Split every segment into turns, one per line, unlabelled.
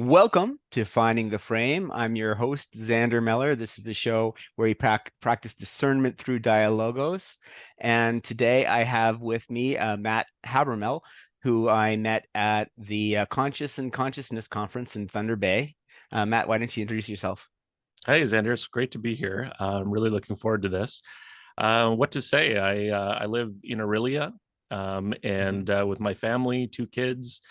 Welcome to Finding the Frame. I'm your host, Xander Meller. This is the show where we practice discernment through dialogos. And today I have with me Matt Habermehl, who I met at the Conscious and Consciousness Conference in Thunder Bay. Matt, why don't you introduce yourself?
Hey, Xander, it's great to be here. I'm really looking forward to this. What to say? I live in Aurelia
Mhm.
and with my family, two kids,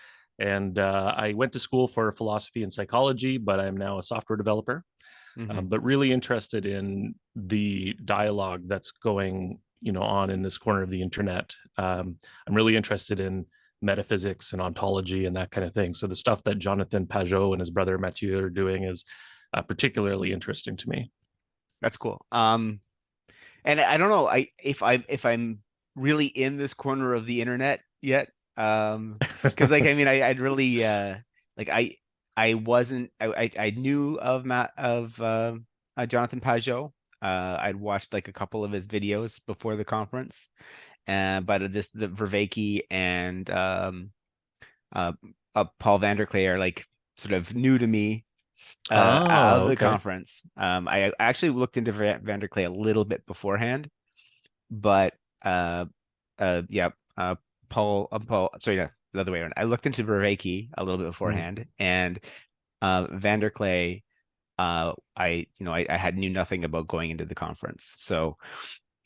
and I went to school for philosophy and psychology, but I'm now a software developer.
Mhm.
But really interested in the dialogue that's going, on in this corner of the internet. I'm really interested in metaphysics and ontology and that kind of thing. So the stuff that Jonathan Pageau and his brother Mathieu are doing is particularly interesting to me.
That's cool. And I don't know if I'm really in this corner of the internet yet. Because I'd really like I wasn't I knew of Jonathan Pageau. I'd watched like a couple of his videos before the conference, but the Vervaeke and uh, Paul Vanderklay are like sort of new to me out of
Oh,
the
okay.
conference. I actually looked into Vanderklay a little bit beforehand, but yeah, sorry, no, the other way around. I looked into Vervaeke a little bit
Mm.
beforehand, and Vanderklay, I had knew nothing about going into the conference. So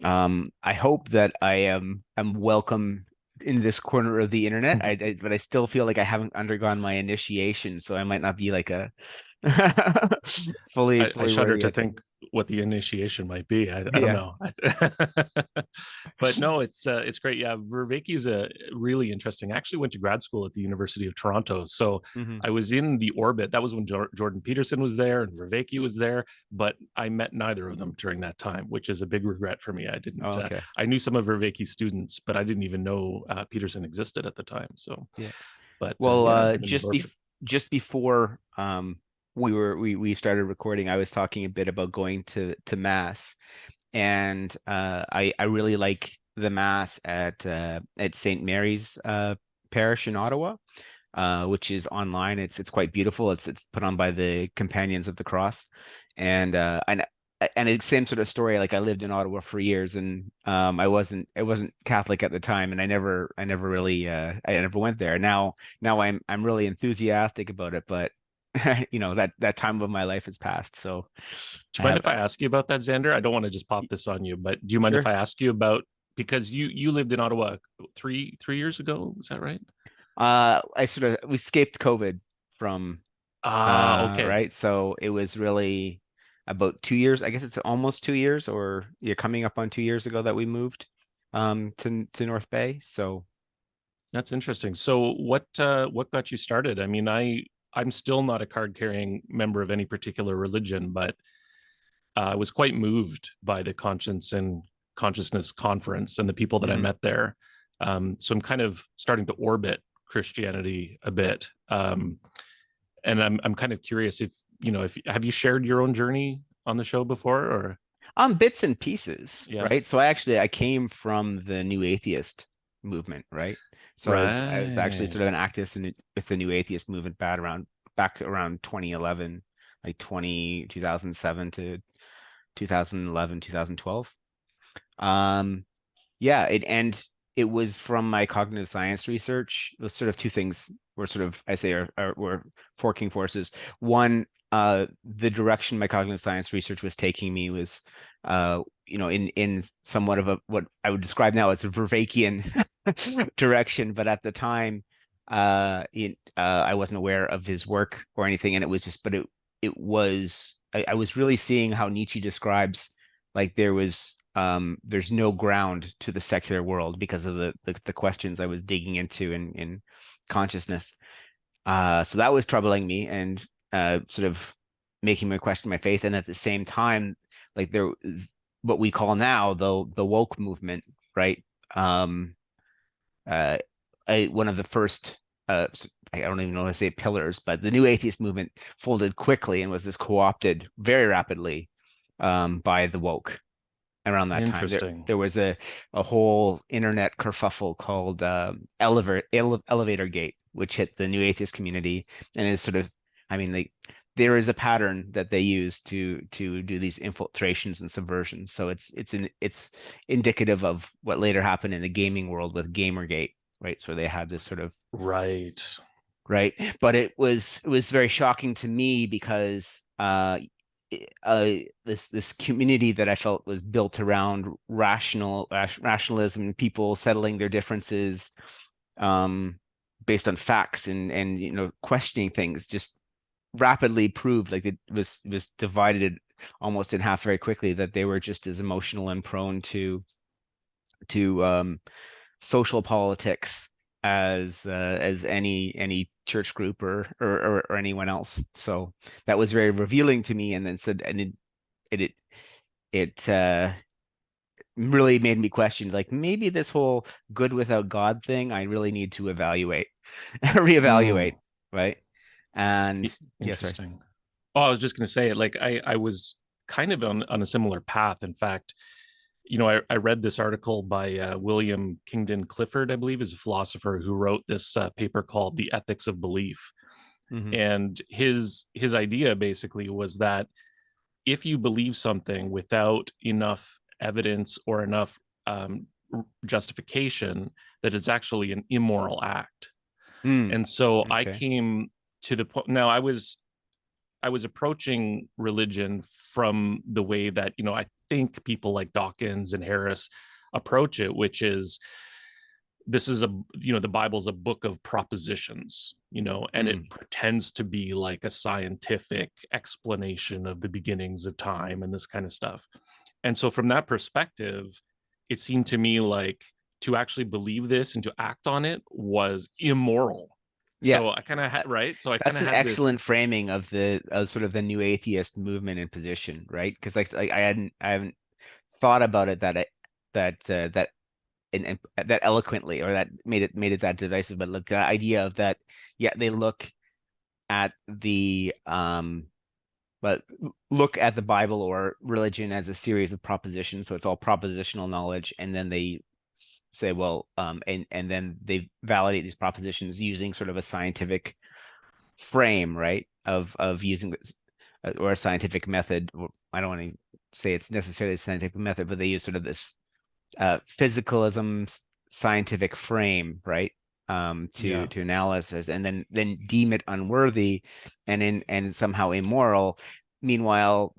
I hope that I'm welcome in this corner of the internet. But I still feel like I haven't undergone my initiation, so I might not be like a fully
I
fully
shudder
worthy
to
yet.
think what the initiation might be. I don't
Yeah.
know. But no, it's great. Yeah, Vervaeke is a really interesting. I actually went to grad school at the University of Toronto, so
Hmm.
I was in the orbit. That was when Jordan Peterson was there and Vervaeke was there, but I met neither of them during that time, which is a big regret for me. I didn't.
Oh, okay.
I knew some of Vervaeke's students, but I didn't even know Peterson existed at the time. So,
Yeah.
but
Well,
yeah, I've been in his orbit.
just before we started recording, I was talking a bit about going to mass, and I really like the mass at St. Mary's parish in Ottawa, which is online. It's quite beautiful. It's put on by the Companions of the Cross, and it's same sort of story. Like I lived in Ottawa for years, and I wasn't Catholic at the time, and I never really I never went there. Now I'm really enthusiastic about it, but that time of my life has passed. So
Do
I
you mind
have
if I ask you about that, Xander? I don't want to just pop this on you, but do you mind if
sure.
I ask you about because you lived in Ottawa three years ago? Is that right?
I sort of we escaped COVID from
Ah, okay.
right. So it was really about 2 years. I guess it's almost 2 years, or yeah, coming up on 2 years ago that we moved to North Bay. So
That's interesting. So what got you started? I mean, I'm still not a card carrying member of any particular religion, but I was quite moved by the Conscience and Consciousness conference and the people that I
mhm.
met there. So I'm kind of starting to orbit Christianity a bit. And I'm kind of curious if have you shared your own journey on the show before or
Bits and pieces,
yeah.
right? So I came from the New Atheist movement, right? So I was actually sort of
Right.
an activist with the New Atheist movement back to around 2011, like 2007 to 2011, 2012. Um, yeah, and it was from my cognitive science research. It was sort of two things were sort of I say are were forking forces. One, the direction my cognitive science research was taking me was, in somewhat of a what I would describe now as a Vervaekean direction, but at the time, I wasn't aware of his work or anything, and it was just, but it was I was really seeing how Nietzsche describes like there's no ground to the secular world because of the questions I was digging into in consciousness. So that was troubling me and sort of making me question my faith. And at the same time, like what we call now the woke movement, right? Um, uh, one of the first, I don't even know how to say pillars, but the new atheist movement folded quickly and was just co-opted very rapidly by the woke around that time. There
Interesting.
there was a whole internet kerfuffle called Elevator Gate, which hit the new atheist community and is sort of I mean, there is a pattern that they use to do these infiltrations and subversions. So it's indicative of what later happened in the gaming world with Gamergate, right? So they had this sort of
Right.
right, but it was very shocking to me because this community that I felt was built around rationalism and people settling their differences based on facts and questioning things just rapidly proved like it was divided almost in half very quickly, that they were just as emotional and prone to social politics as any church group or anyone else. So that was very revealing to me, and then said and it really made me question, like, maybe this whole good without God thing I really need to evaluate reevaluate,
Mm.
right? And yeah, sorry.
Interesting. Oh, I was just going to say, like, I was kind of on a similar path. In fact, I read this article by William Kingdon Clifford, I believe, is a philosopher who wrote this paper called "The Ethics of Belief,"
Hmm.
and his idea basically was that if you believe something without enough evidence or enough justification, that it's actually an immoral act.
Mm,
And so I
okay.
came to the point. Now I was approaching religion from the way that I think people like Dawkins and Harris approach it, which is, this is the Bible's a book of propositions, and it
Mm,
pretends to be like a scientific explanation of the beginnings of time and this kind of stuff. And so from that perspective, it seemed to me like to actually believe this and to act on it was immoral.
yeah.
So I kind of right. So I kind
That's
of
an
had this.
excellent framing of the of sort of the new atheist movement and position, right? Because like I haven't thought about it that and that eloquently, or that made it that divisive. But look, the idea of that, yeah, they at the but look at the Bible or religion as a series of propositions. So it's all propositional knowledge, and then they say, well, and then they validate these propositions using sort of a scientific frame, right? Of using this or a scientific method. I don't want to say it's necessarily a scientific method, but they use sort of this physicalism scientific frame, right? To
Yeah.
to analysis, and then deem it unworthy and somehow immoral. Meanwhile,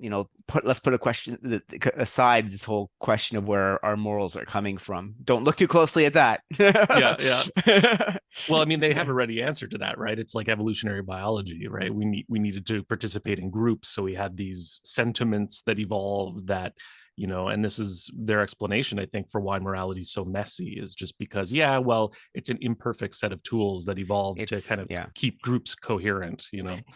let's put a question aside, this whole question of where our morals are coming from. Don't look too closely at that.
Yeah, yeah. Well, I mean, they have a ready answer to that, right? It's like evolutionary biology, right? We needed to participate in groups, so we had these sentiments that evolved that, and this is their explanation, I think, for why morality is so messy, is just because, yeah, well, it's an imperfect set of tools that evolved to
It's
kind of
yeah.
keep groups coherent.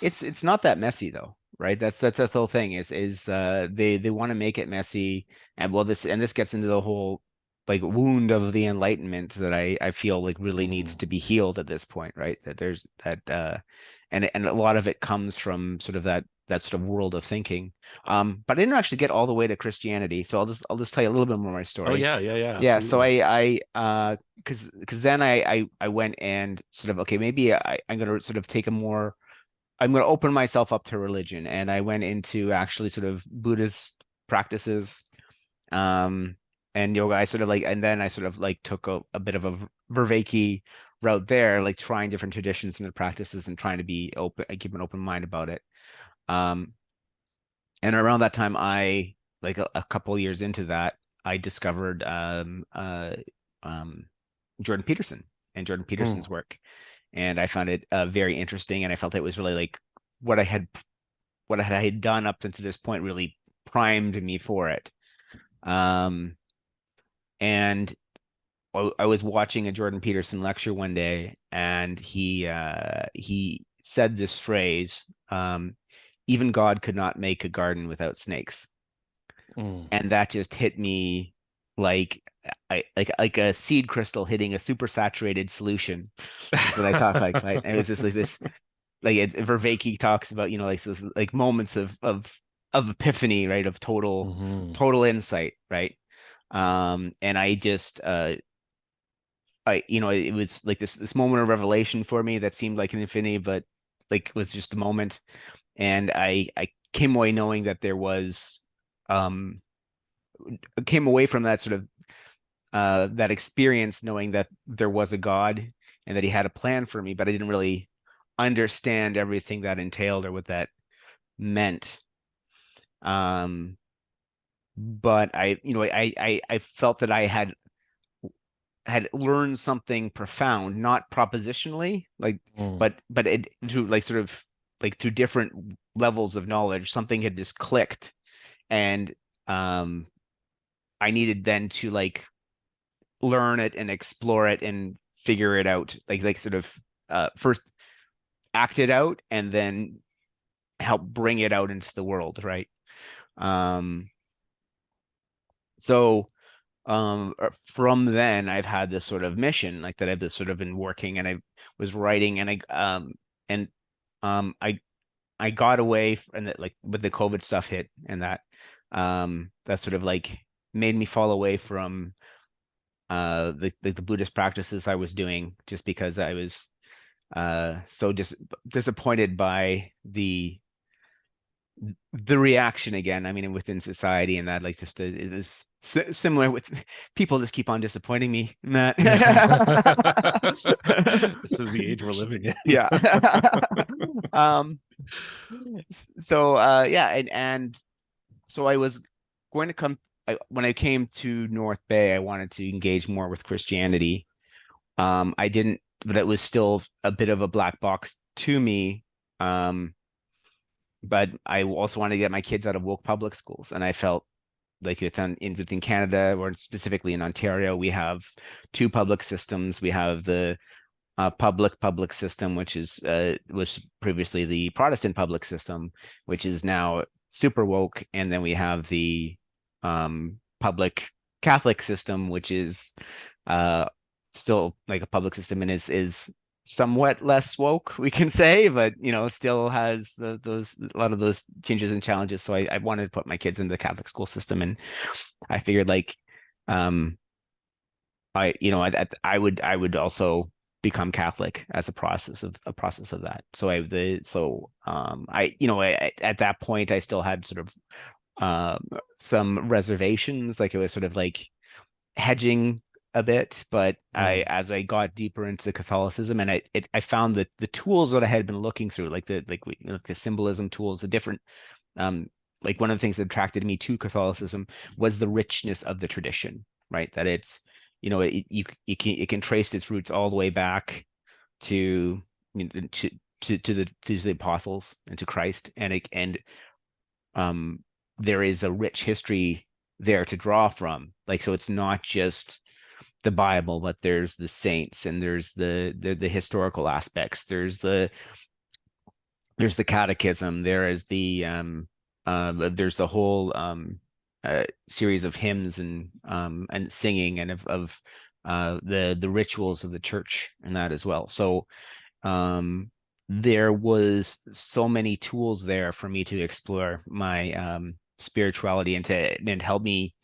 It's not that messy though, right? That's the whole thing is they want to make it messy, and well, this gets into the whole like wound of the Enlightenment that I feel like really needs
Mm.
to be healed at this point, right? That there's that and a lot of it comes from sort of that sort of world of thinking. But I didn't actually get all the way to Christianity, so I'll just tell you a little bit more of my
Oh
story.
yeah, yeah, yeah,
Yeah, so
absolutely.
because then I went and sort of, okay, maybe I'm gonna sort of take a more I'm going to open myself up to religion. And I went into actually sort of Buddhist practices, um, and yoga. And then I sort of like took a bit of a Vervaeke route there, like trying different traditions and the practices and trying to be open, I keep an open mind about it. Um, and around that time, like a couple years into that, I discovered um, Jordan Peterson and Jordan
Mm.
Peterson's work, and I found it very interesting, and I felt it was really like what I had done up until this point really primed me for it. Um, and I was watching a Jordan Peterson lecture one day, and he said this phrase, "Even God could not make a garden without snakes,"
Mm.
and that just hit me like like a seed crystal hitting a super saturated solution. That's what I talk like, right? And it was just like this, like Vervaeke talks about, like this, like moments of epiphany, right? Of total
Hmm.
total insight, right? And I just it was like this moment of revelation for me that seemed like an infinity, but like was just a moment. And I came away knowing that there was, came away from that sort of that experience knowing that there was a God and that he had a plan for me, but I didn't really understand everything that entailed or what that meant. But I felt that I had learned something profound, not propositionally, like, but it through like sort of like through different levels of knowledge, something had just clicked, and I needed then to like learn it and explore it and figure it out, like sort of first act it out and then help bring it out into the world, right? So from then I've had this sort of mission like that I've just sort of been working, and I was writing, and I got away and that like with the COVID stuff hit, and that sort of like made me fall away from the Buddhist practices I was doing, just because I was so disappointed by the reaction again. I mean, within society, and that like just it is similar with people just keep on disappointing me. Matt.
This is the age we're living in.
Yeah. So yeah, and so I was going to come when I came to North Bay, I wanted to engage more with Christianity. I didn't, but it was still a bit of a black box to me. But I also wanted to get my kids out of woke public schools, and I felt like within Canada, or specifically in Ontario, we have two public systems. We have the public system, which was previously the Protestant public system, which is now super woke, and then we have the public Catholic system, which is still like a public system and is somewhat less woke, we can say, but it still has a lot of those changes and challenges. So I wanted to put my kids in the Catholic school system, and I figured like I would also become Catholic as a process of that. So at that point I still had sort of some reservations, like it was sort of like hedging a bit, but as I got deeper into the Catholicism, and I found that the tools that I had been looking through, like the symbolism tools, the different like one of the things that attracted me to Catholicism was the richness of the tradition, right? That it's it can trace its roots all the way back to the apostles and to Christ, and there is a rich history there to draw from. Like, so it's not just the Bible, but there's the saints, and there's the historical aspects. There's the catechism. There's the whole series of hymns and singing, and of the rituals of the church, and that as well. So there was so many tools there for me to explore my spirituality and help me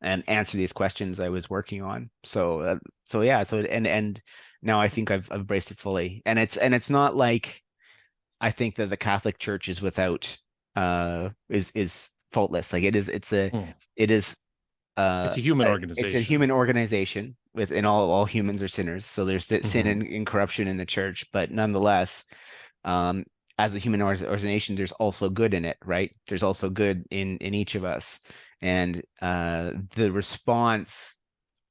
and answer these questions I was working on. So and now I think I've embraced it fully, and it's not like I think that the Catholic Church is without is faultless. Like it's
a human organization.
It's a human organization and all humans are sinners. So there's sin and corruption in the church, but nonetheless, as a human organization, there's also good in it, right? There's also good in each of us. And the response,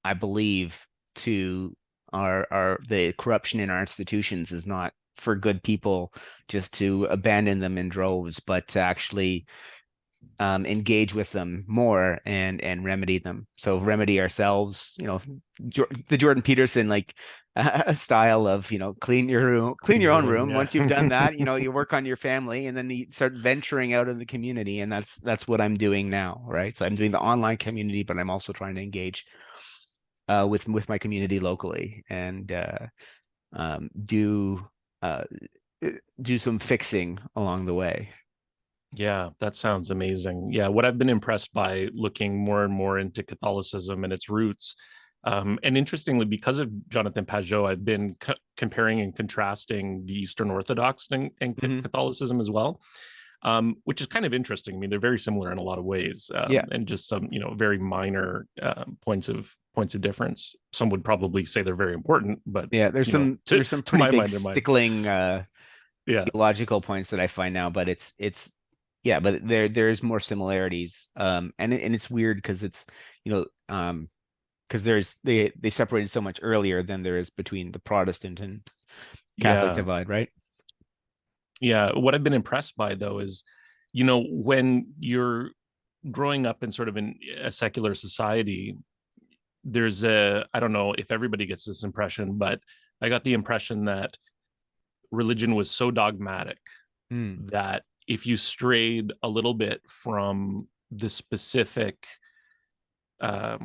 I believe, to the corruption in our institutions is not for good people just to abandon them in droves, but to actually engage with them more and remedy them. So remedy ourselves, the Jordan Peterson style of clean your own room.
Yeah.
Once you've done that, you work on your family, and then you start venturing out in the community, and that's what I'm doing now, right? So I'm doing the online community, but I'm also trying to engage with my community locally, and do some fixing along the way.
Yeah, that sounds amazing. Yeah, what I've been impressed by looking more and more into Catholicism and its roots And interestingly, because of Jonathan Pageau, I've been comparing and contrasting the Eastern Orthodox and Catholicism as well, which is kind of interesting. I mean, they're very similar in a lot of ways,
Yeah.
and just some, very minor points of difference. Some would probably say they're very important, but
Yeah, there's some
to
pretty
my
big
mind, they're minor.
stickling
Yeah,
theological points that I find now, but it's yeah, but there's more similarities. And it's weird because it's, because they separated so much earlier than there is between the Protestant and Catholic
yeah,
divide, right?
yeah. What I've been impressed by though is, when you're growing up in sort of a secular society, there's I don't know if everybody gets this impression, but I got the impression that religion was so dogmatic that if you strayed a little bit from the specific, I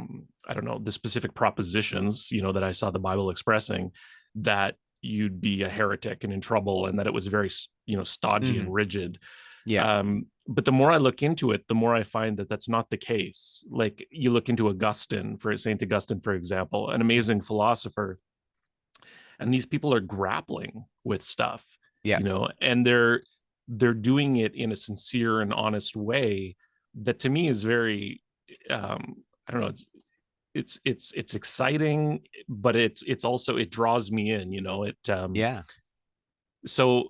don't know, the specific propositions, that I saw the Bible expressing, that you'd be a heretic and in trouble, and that it was very, stodgy and rigid.
Yeah.
But the more I look into it, the more I find that that's not the case. Like, you look into Saint Augustine, for example, an amazing philosopher, and these people are grappling with stuff,
Yeah.
and they're doing it in a sincere and honest way that to me is very, I don't know, it's exciting, but it's also, it draws me in,
Yeah.
so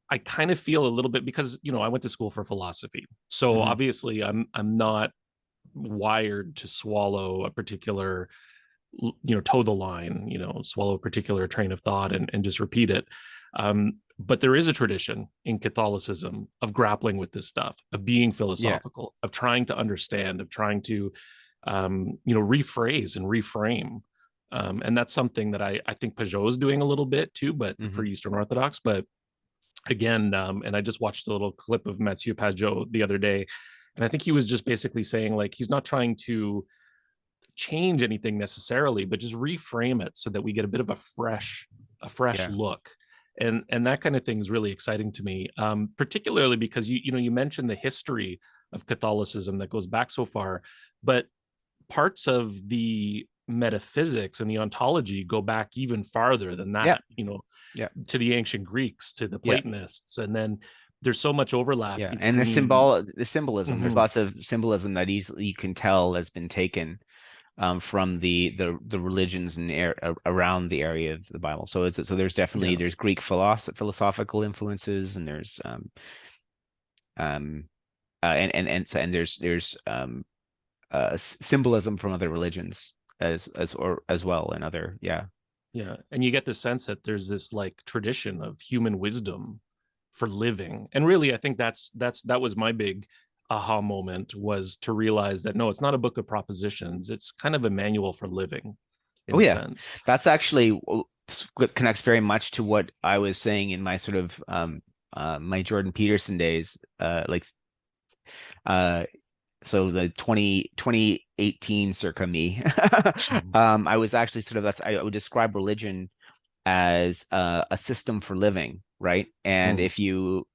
I kind of feel a little bit, because I went to school for philosophy, so obviously I'm not wired to swallow a particular, toe the line, swallow a particular train of thought and just repeat it. But there is a tradition in Catholicism of grappling with this stuff, of being philosophical, of trying to understand, of trying to, rephrase and reframe. And that's something that I think Pageau is doing a little bit too, but for Eastern Orthodox. But again, and I just watched a little clip of Mathieu Pageau the other day, and I think he was just basically saying, like, he's not trying to change anything necessarily, but just reframe it so that we get a bit of a fresh look. And that kind of thing is really exciting to me, particularly because you mentioned the history of Catholicism that goes back so far, but parts of the metaphysics and the ontology go back even farther than that, to the ancient Greeks, to the Platonists, and then there's so much overlap between...
And the symbolism, there's lots of symbolism that easily you can tell has been taken from the religions and around the area of the Bible. So there's definitely there's Greek philosophical influences, and there's there's symbolism from other religions as well, and other
and you get the sense that there's this like tradition of human wisdom for living. And really, I think that was my big aha moment, was to realize that no, it's not a book of propositions, it's kind of a manual for living in a sense.
That's actually connects very much to what I was saying in my sort of my Jordan Peterson days, so the 2018 circa me. I was actually sort of, I would describe religion as a system for living, right? And if you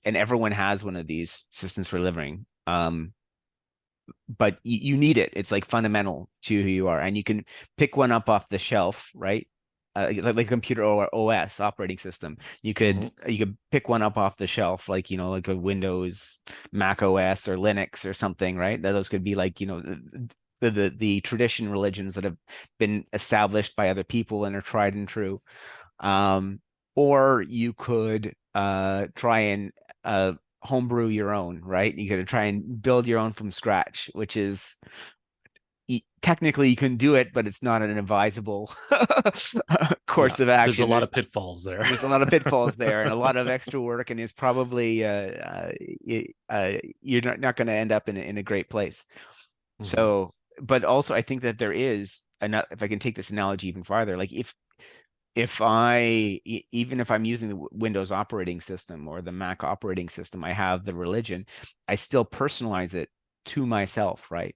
and everyone has one of these systems for living, but you need it. It's like fundamental to who you are, and you can pick one up off the shelf, right? Like a computer or OS operating system. You could pick one up off the shelf, like like a Windows, Mac OS, or Linux or something, right? Those could be like the tradition religions that have been established by other people and are tried and true. Or you could try and homebrew your own, right? You could try and build your own from scratch, which is technically you can do it, but it's not an advisable course of action.
There's a lot of pitfalls there.
There's a lot of pitfalls there, and a lot of extra work, and it's probably you're not going to end up in a great place. So, but also I think that there is, if I can take this analogy even farther, like even if I'm using the Windows operating system or the Mac operating system, I have the religion, I still personalize it to myself, right?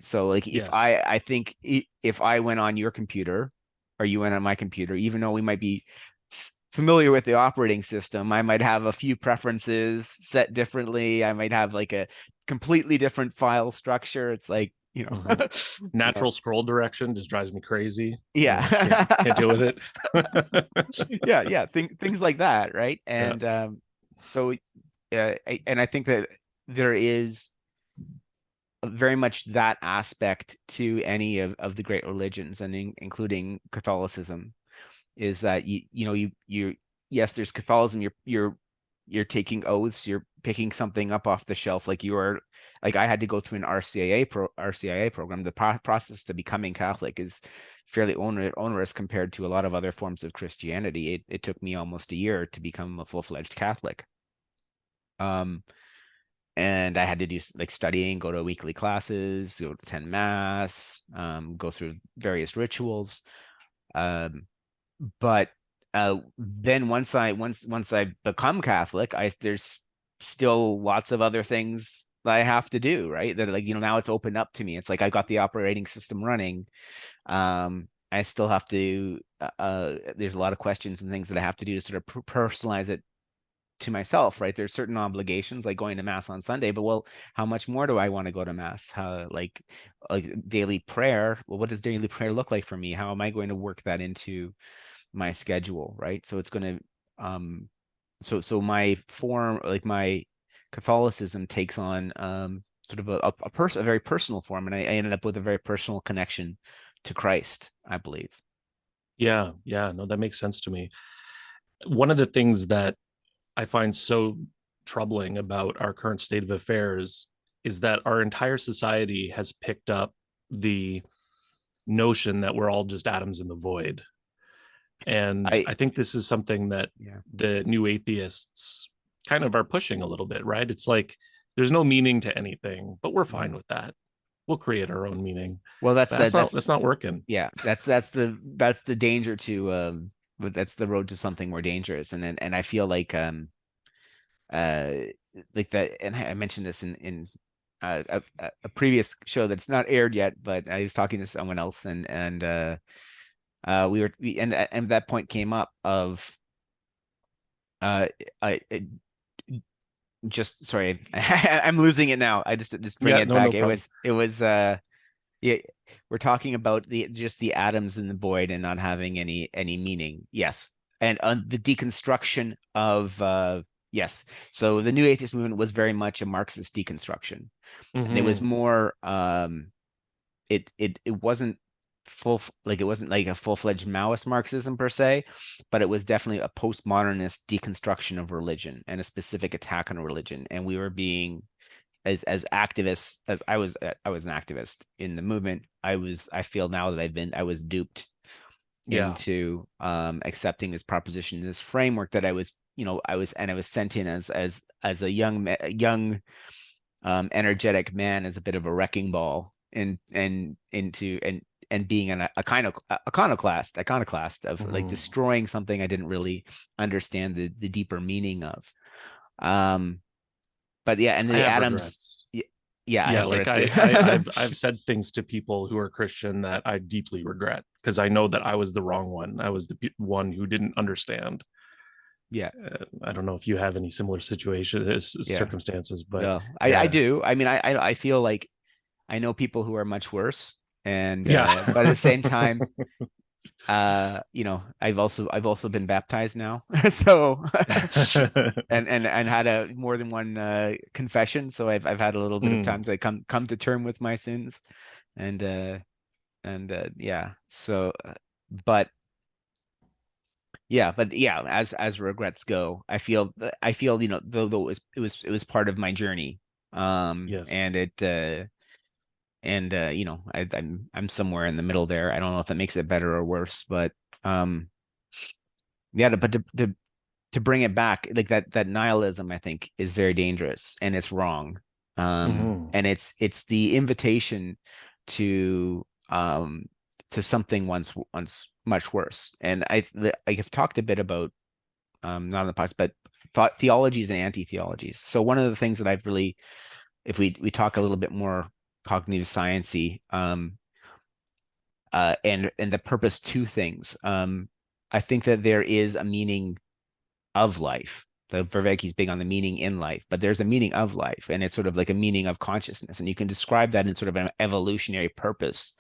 So like if I think if I went on your computer or you went on my computer, even though we might be familiar with the operating system, I might have a few preferences set differently. I might have like a completely different file structure. It's like you know. You know,
Natural scroll direction just drives me crazy.
yeah.
Can't deal with it.
Yeah, things like that, right?
Yeah.
And so and I think that there is very much that aspect to any of the great religions, and including Catholicism, is that you yes, there's Catholicism. You're taking oaths. You're picking something up off the shelf. Like you are, like I had to go through an RCIA program. The process to becoming Catholic is fairly onerous compared to a lot of other forms of Christianity. It took me almost a year to become a full-fledged Catholic. And I had to do like studying, go to weekly classes, go to attend mass, go through various rituals. But then once I become Catholic, there's still lots of other things that I have to do, right? That like, now it's opened up to me. It's like I got the operating system running. I still have to there's a lot of questions and things that I have to do to sort of personalize it to myself, right? There's certain obligations like going to mass on Sunday, but well, how much more do I want to go to mass? How like daily prayer? Well, what does daily prayer look like for me? How am I going to work that into my schedule, right? So it's going to so my form, like my Catholicism, takes on sort of a very personal form, and I ended up with a very personal connection to Christ, I believe.
Yeah. Yeah. No, that makes sense to me. One of the things that I find so troubling about our current state of affairs is that our entire society has picked up the notion that we're all just atoms in the void. And
I
I think this is something that
Yeah.
the new atheists kind of are pushing a little bit, right? It's like there's no meaning to anything, but we're fine with that. We'll create our own meaning.
Well,
But that's not working.
yeah, that's the danger to but that's the road to something more dangerous. And I feel uh like that, and I mentioned this in a previous show that's not aired yet, but I was talking to someone else, and and that point came up of I just sorry, I'm losing it now. I just bring
Yeah,
it
no, no
back.
problem.
It was yeah, we're talking about the atoms in the void and not having any meaning. Yes. And the deconstruction of yes. So the new atheist movement was very much a Marxist deconstruction. And it was
Mm-hmm.
more it wasn't it wasn't like a full-fledged Maoist Marxism per se, but it was definitely a postmodernist deconstruction of religion and a specific attack on religion. And we were being, as activists, as I was an activist in the movement. I feel now that I was duped
Yeah.
into accepting this proposition, this framework that I was sent in as a young energetic man, as a bit of a wrecking ball, and into and being a kind of iconoclast of like
Mm-hmm.
destroying something I didn't really understand the deeper meaning of. um but yeah, and
I
the
have
atoms.
regrets.
Yeah, I
Yeah,
have
like
regrets too.
I've said things to people who are Christian that I deeply regret because I know that I was the wrong one. I was the one who didn't understand.
Yeah,
I don't know if you have any similar situations,
yeah.
circumstances, but
No, I
yeah,
do. I mean, I feel like I know people who are much worse, and
yeah.
but at the same time, I've also been baptized now. So and had a more than one confession, so I've had a little bit of time
Mm,
to come to term with my sins. And yeah, so but yeah, as regrets go, I feel though it was part of my journey.
yes.
And I'm somewhere in the middle there. I don't know if that makes it better or worse, but um yeah, but to bring it back, like that nihilism, I think, is very dangerous and it's wrong.
Hmm.
And it's the invitation to something once much worse. And I have talked a bit about, not on the podcast, but thought theologies and anti-theologies. So one of the things that I've really, if we talk a little bit more cognitive sciencey, and the purpose to things, I think that there is a meaning of life. The Vervaeke's big on the meaning in life, but there's a meaning of life, and it's sort of like a meaning of consciousness, and you can describe that in sort of an evolutionary purpose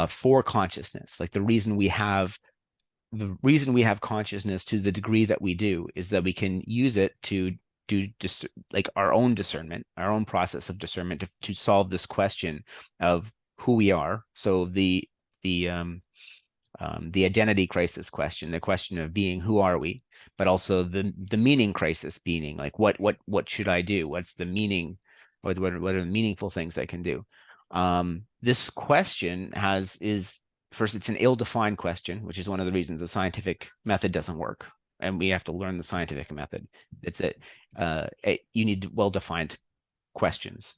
for consciousness. Like the reason we have consciousness to the degree that we do is that we can use it to do like our own discernment, our own process of discernment to solve this question of who we are. So the identity crisis question, the question of being, who are we, but also the meaning crisis, meaning like what should I do? What's the meaning? What are the meaningful things I can do? This question is first, it's an ill-defined question, which is one of the reasons the scientific method doesn't work, and we have to learn the scientific method. It's you need well-defined questions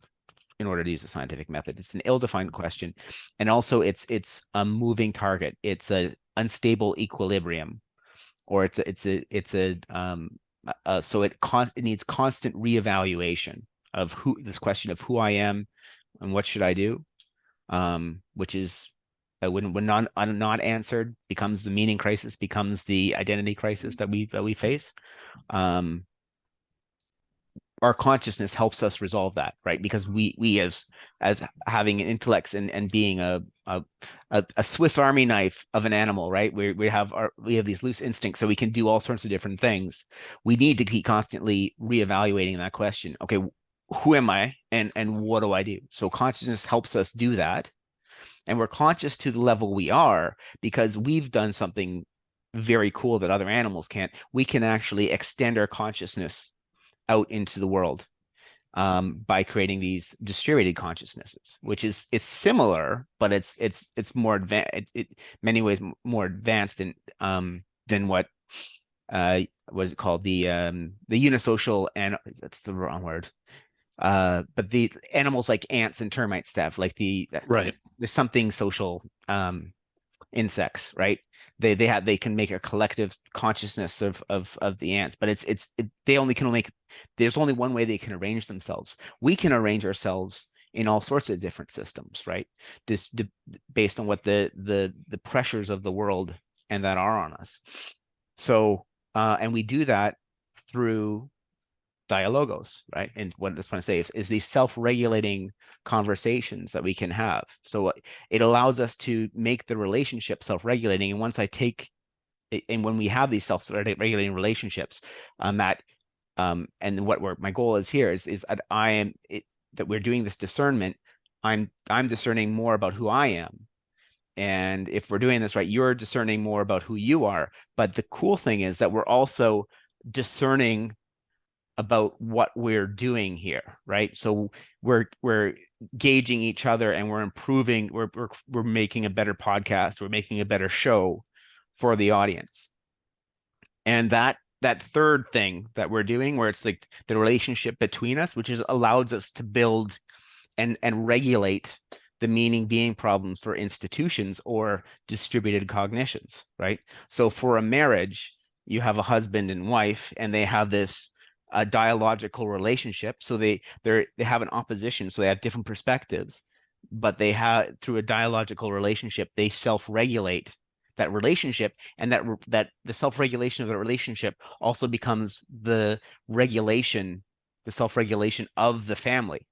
in order to use the scientific method. It's an ill-defined question, and also it's a moving target. It's a unstable equilibrium, or so it needs constant reevaluation of this question of who I am and what should I do, which is when not answered becomes the meaning crisis, becomes the identity crisis that we face. Our consciousness helps us resolve that, right? Because we as having intellects and being a Swiss Army knife of an animal, right? We have these loose instincts, so we can do all sorts of different things. We need to keep constantly reevaluating that question. Okay, who am I, and what do I do? So consciousness helps us do that, and we're conscious to the level we are because we've done something very cool that other animals can't. We can actually extend our consciousness out into the world by creating these distributed consciousnesses, which it's similar, but it's more advanced. Many ways more advanced than what was it called, the unisocial, and that's the wrong word. But the animals like ants and termites stuff, like
right.
There's something social insects, right? They can make a collective consciousness of the ants, but they only can make, there's only one way they can arrange themselves. We can arrange ourselves in all sorts of different systems, right? Just based on what the pressures of the world and that are on us. So and we do that through dialogos, right? And what I just want to say is these self-regulating conversations that we can have. So it allows us to make the relationship self-regulating. And once I take it, and when we have these self-regulating relationships, Matt, and what my goal is here is that that we're doing this discernment. I'm discerning more about who I am. And if we're doing this right, you're discerning more about who you are. But the cool thing is that we're also discerning about what we're doing here, right? So we're gauging each other, and we're improving. We're making a better podcast. We're making a better show for the audience. And that third thing that we're doing, where it's like the relationship between us, which allows us to build and regulate the meaning being problems for institutions or distributed cognitions, right? So for a marriage, you have a husband and wife, and they have this a dialogical relationship. So they have an opposition, so they have different perspectives, but they have, through a dialogical relationship, they self-regulate that relationship, and that the self-regulation of the relationship also becomes the self-regulation of the family,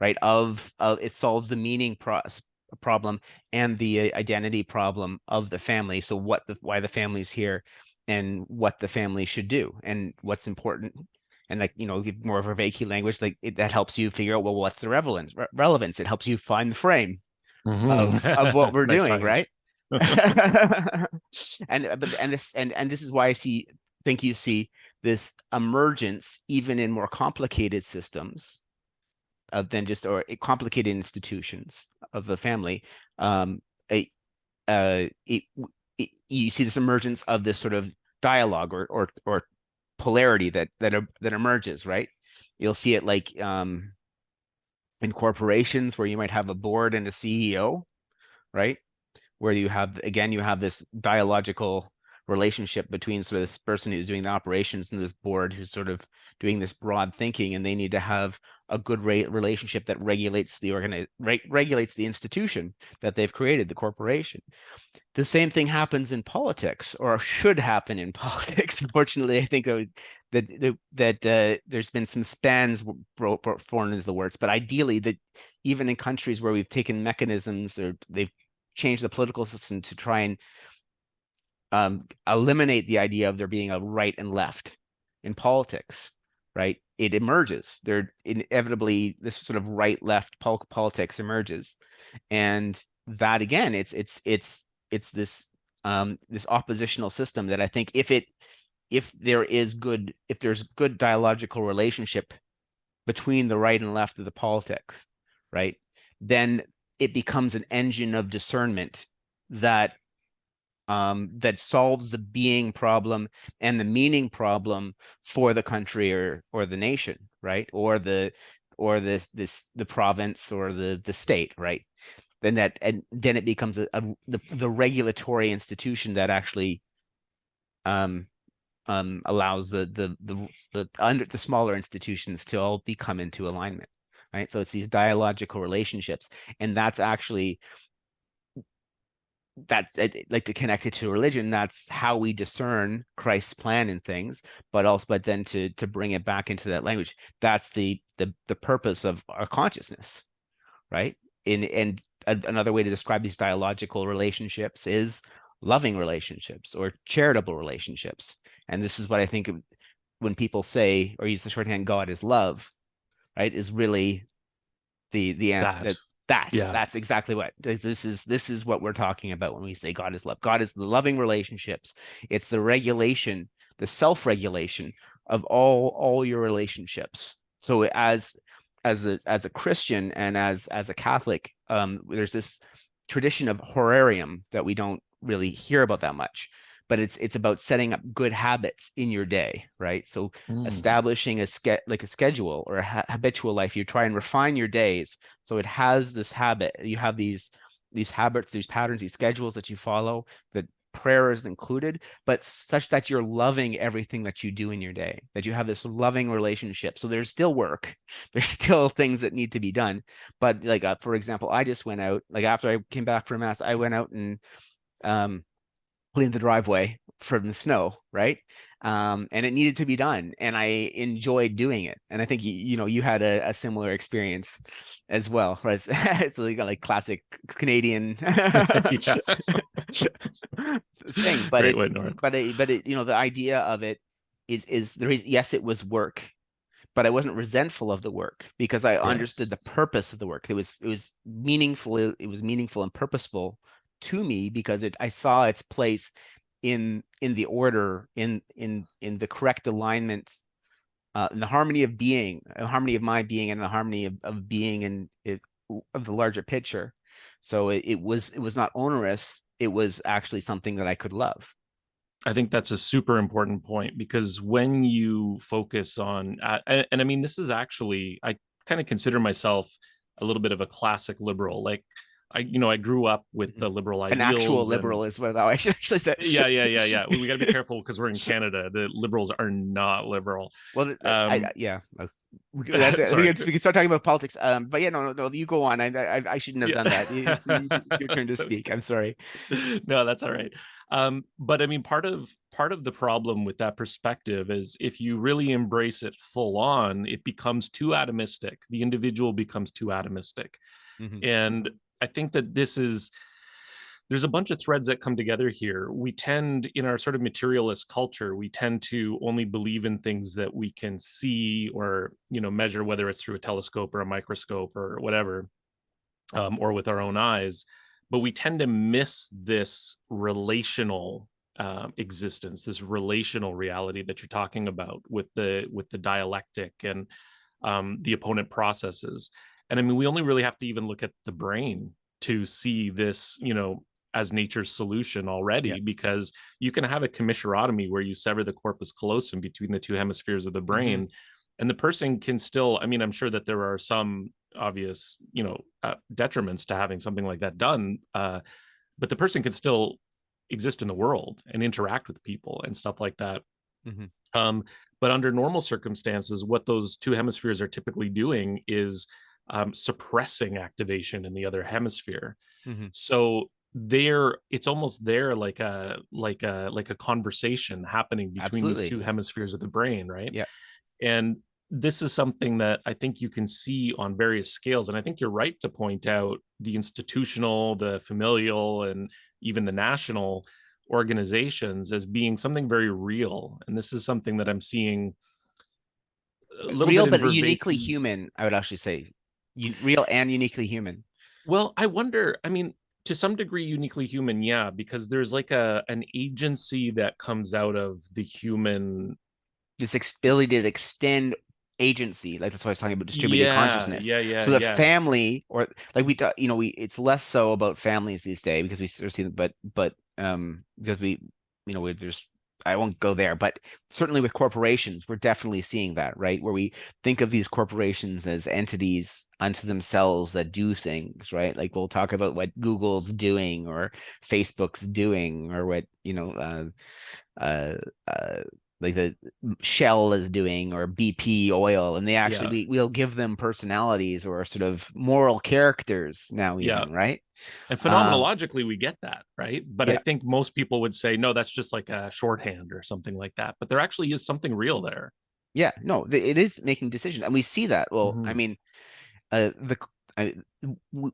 right? Of it solves the meaning problem and the identity problem of the family. So why the family's here, and what the family should do, and what's important. And like, more Vervaeke language, like that helps you figure out, well, what's the relevance? It helps you find the frame of what we're doing, right? and this is why think you see this emergence even in more complicated systems than just, or complicated institutions of the family. You see this emergence of this sort of dialogue or polarity that emerges, right? You'll see it like in corporations, where you might have a board and a CEO, right? Where you have this dialogical relationship between sort of this person who's doing the operations and this board who's sort of doing this broad thinking, and they need to have a good relationship that regulates regulates the institution that they've created, the corporation. The same thing happens in politics, or should happen in politics. Unfortunately, I think there's been some spans thrown into the works, but ideally that even in countries where we've taken mechanisms or they've changed the political system to try and eliminate the idea of there being a right and left in politics, right? It emerges. There inevitably this sort of right-left politics emerges, and that again, it's this this oppositional system that I think if there's good dialogical relationship between the right and left of the politics, right, then it becomes an engine of discernment that that solves the being problem and the meaning problem for the country or the nation, right, or the province or the state, right. Then it becomes the regulatory institution that actually allows the smaller institutions to all come into alignment, right. So it's these dialogical relationships, and that's actually like to connect it to religion. That's how we discern Christ's plan in things, but then to bring it back into that language, that's the purpose of our consciousness, right. And another way to describe these dialogical relationships is loving relationships or charitable relationships. And this is what I think when people say or use the shorthand God is love, right, is really the answer. That's exactly what this is what we're talking about when we say God is love. God is the loving relationships. It's the regulation, the self-regulation of all your relationships. So as a Christian and as a Catholic, there's this tradition of Horarium that we don't really hear about that much, but it's about setting up good habits in your day, right? So establishing a schedule or a habitual life. You try and refine your days so it has this habit. You have these habits, these patterns, these schedules that you follow, that prayer is included, but such that you're loving everything that you do in your day, that you have this loving relationship. So there's still work, there's still things that need to be done, but like for example, I just went out, like after I came back from mass, I went out and clean the driveway from the snow, right? And it needed to be done, and I enjoyed doing it. And I think you had a similar experience as well, right? It's like classic Canadian thing, but
Great White North.
but the idea of it is there is, yes, it was work, but I wasn't resentful of the work because I understood the purpose of the work. It was meaningful. It was meaningful and purposeful to me because I saw its place in the order, in the correct alignment, in the harmony of being, the harmony of my being, and the harmony of being and of the larger picture. So it was not onerous. It was actually something that I could love.
I think that's a super important point, because when you focus on, and I mean, this is actually, I kind of consider myself a little bit of a classic liberal. Like I grew up with the liberal ideals.
An actual liberal is what I should actually say.
Yeah. We got to be careful because we're in Canada. The liberals are not liberal.
Well, we can start talking about politics. But yeah, no, you go on. I shouldn't have done that. It's your turn to speak. I'm sorry.
No, that's all right. But I mean, part of the problem with that perspective is if you really embrace it full on, it becomes too atomistic. The individual becomes too atomistic. And I think that there's a bunch of threads that come together here. We tend, in our sort of materialist culture, we tend to only believe in things that we can see or, measure, whether it's through a telescope or a microscope or whatever, or with our own eyes. But we tend to miss this relational existence, this relational reality that you're talking about with the dialectic and the opponent processes. And I mean, we only really have to even look at the brain to see this, as nature's solution already, because you can have a commissurotomy where you sever the corpus callosum between the two hemispheres of the brain, and the person can still, I mean, I'm sure that there are some obvious, detriments to having something like that done, but the person can still exist in the world and interact with people and stuff like that. But under normal circumstances, what those two hemispheres are typically doing is suppressing activation in the other hemisphere. So it's almost there like a conversation happening between these
Absolutely.
two hemispheres of the brain, right?
Yeah.
And this is something that I think you can see on various scales. And I think you're right to point out the institutional, the familial, and even the national organizations as being something very real. And this is something that I'm seeing a little bit
Real,
in
but uniquely
Vervaeke.
human, I would actually say. Real and uniquely human.
Well, I wonder, I mean, to some degree uniquely human, yeah, because there's like an agency that comes out of the human.
This ability to extend agency, like that's what I was talking about, distributed
Yeah,
consciousness.
yeah, yeah,
So the
yeah.
family, or like we it's less so about families these days because we sort of see them, but because there's I won't go there, but certainly with corporations, we're definitely seeing that, right? Where we think of these corporations as entities unto themselves that do things, right? Like we'll talk about what Google's doing or Facebook's doing or what, uh, uh, like the Shell is doing or BP oil, and they actually
Yeah,
we'll give them personalities or sort of moral characters now,
yeah.
even, right?
And
Um,
phenomenologically, we get that, right? But I
yeah,
think most people would say, no, that's just like a shorthand or something like that. But there actually is something real there.
yeah, no, it is making decisions, and we see that. Well, I
Mm-hmm.
mean, the I,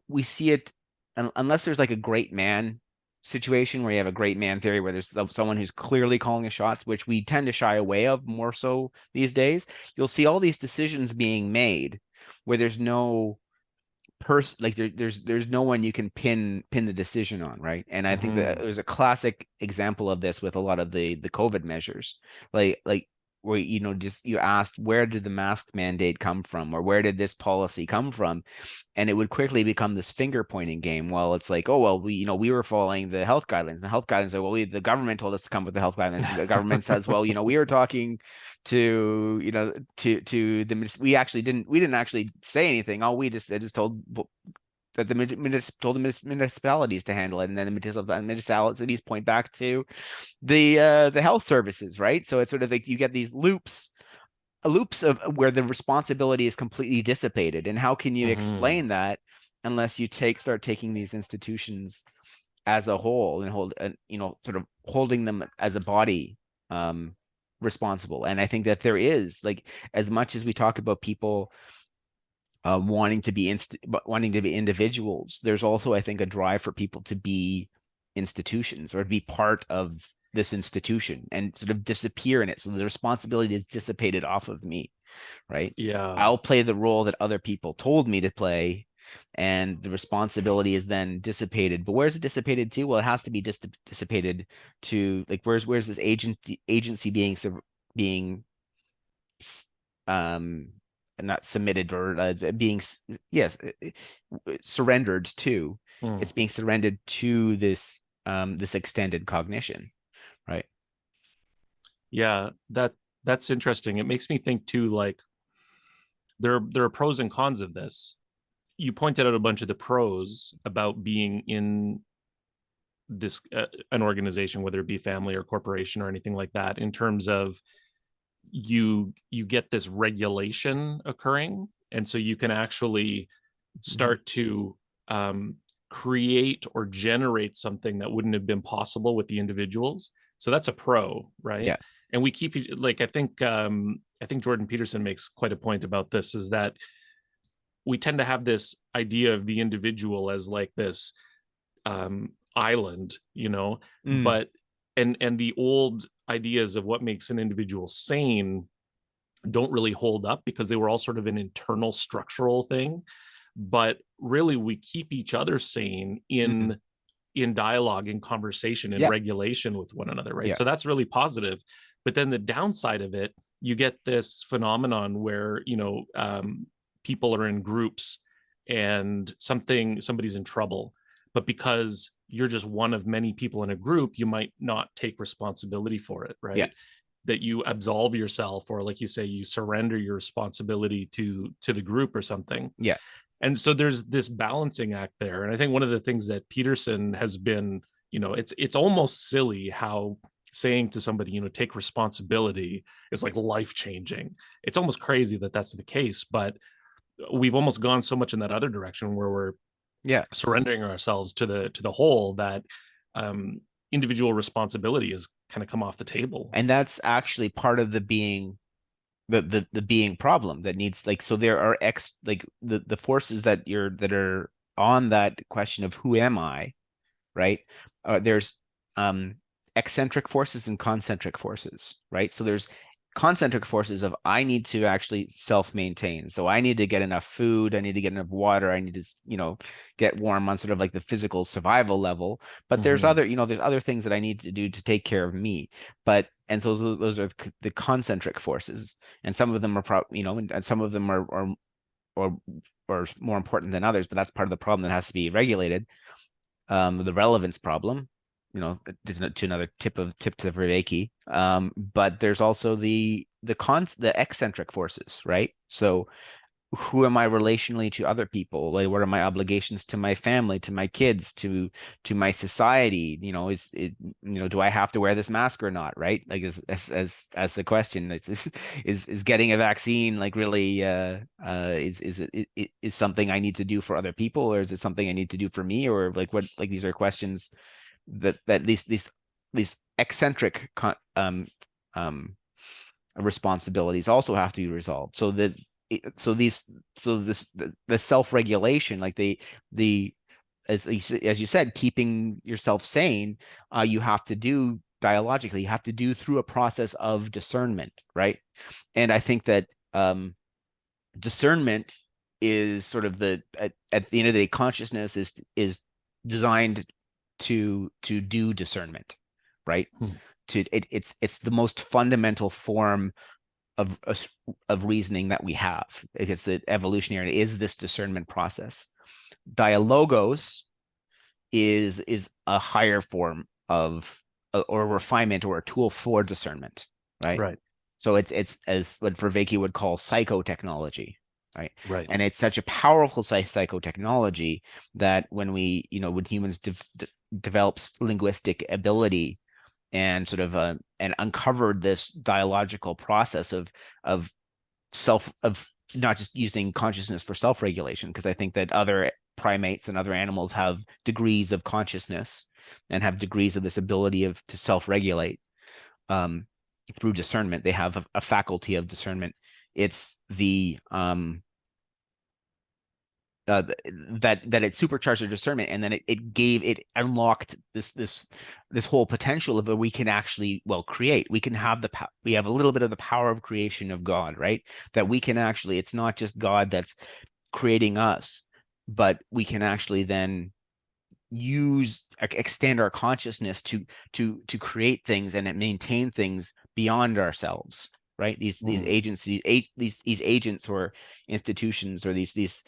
we see it unless there's like a great man situation where you have a great man theory where there's someone who's clearly calling the shots, which we tend to shy away of more so these days. You'll see all these decisions being made where there's no person, like there's no one you can pin the decision on, right? And I think that
Mm-hmm.
there's a classic example of this with a lot of the COVID measures, like where just you asked, where did the mask mandate come from, or where did this policy come from, and it would quickly become this finger pointing game. Well, it's like, oh well, we were following the health guidelines. The health guidelines are, well, the government told us to come with the health guidelines, and the government says, well, we were talking to the we didn't actually say anything. All we just told that told the municipalities to handle it, and then the municipalities point back to the health services, right? So it's sort of like you get these loops of where the responsibility is completely dissipated. And how can you
Mm-hmm.
explain that unless you start taking these institutions as a whole and sort of holding them as a body um responsible? And I think that there is, like, as much as we talk about people wanting to be individuals, there's also, I think, a drive for people to be institutions or to be part of this institution and sort of disappear in it. So the responsibility is dissipated off of me, right?
Yeah.
I'll play the role that other people told me to play, and the responsibility is then dissipated. But where's it dissipated to? Well, it has to be dissipated to, like, where's this agency being um not submitted or being yes surrendered to.
Mm.
It's being surrendered to this extended cognition, right?
Yeah. That's interesting. It makes me think too, like there are pros and cons of this. You pointed out a bunch of the pros about being in this an organization, whether it be family or corporation or anything like that, in terms of you get this regulation occurring, and so you can actually
Mhm.
start to um, create or generate something that wouldn't have been possible with the individuals. So that's a pro, right?
Yeah.
And we keep, like, I think Jordan Peterson makes quite a point about this, is that we tend to have this idea of the individual as like this island,
Mm.
but and the old ideas of what makes an individual sane don't really hold up because they were all sort of an internal structural thing. But really, we keep each other sane
Mm.
in dialogue, in conversation, in
Yeah.
regulation with one another, right?
Yeah.
So that's really positive. But then the downside of it, you get this phenomenon where people are in groups and somebody's in trouble, but because you're just one of many people in a group, you might not take responsibility for it,
Yeah.
right? That you absolve yourself, or like you say, you surrender your responsibility to the group or something.
Yeah.
And so there's this balancing act there. And I think one of the things that Peterson has been, it's almost silly how saying to somebody, take responsibility is like life changing. It's almost crazy that that's the case, but we've almost gone so much in that other direction where we're
Yeah.
surrendering ourselves to the whole, that individual responsibility has kind of come off the table.
And that's actually part of the being, the being problem that needs, like, so there are the forces that are on that question of who am I, right? There's eccentric forces and concentric forces, right? So there's concentric forces of I need to actually self-maintain. So I need to get enough food, I need to get enough water, I need to, get warm on sort of like the physical survival level. But there's other, there's other things that I need to do to take care of me. But and so those are the concentric forces, and some of them are and some of them are or more important than others. But that's part of the problem that has to be regulated. The relevance problem, to another tip to Vervaeke. But there's also the eccentric forces, right? So who am I relationally to other people? Like, what are my obligations to my family, to my kids, to my society? Do I have to wear this mask or not? Right? Like, as the question is getting a vaccine like really is something I need to do for other people, or is it something I need to do for me, or like what? Like, these are questions that these eccentric responsibilities also have to be resolved, so that the self-regulation, like as you said, keeping yourself sane, you have to do dialogically, you have to do through a process of discernment, right? And I think that discernment is sort of at the end of the day, consciousness is designed to do discernment, right? It's the most fundamental form of reasoning that we have, because the evolutionary is this discernment process. Dialogos is a higher form of or refinement, or a tool for discernment, right?
Right.
So it's as what Vervaeke would call psychotechnology, right?
Right.
And it's such a powerful psychotechnology that when when humans develops linguistic ability and sort of and uncovered this dialogical process of not just using consciousness for self-regulation, because I think that other primates and other animals have degrees of consciousness and have degrees of this ability to self-regulate through discernment. They have a faculty of discernment. It's the that it supercharged their discernment, and then it unlocked this whole potential of we can actually create. We can have we have a little bit of the power of creation of God, right? That we can actually, it's not just God that's creating us, but we can actually then extend our consciousness to create things and maintain things beyond ourselves, right? These agencies, these agents or institutions, or these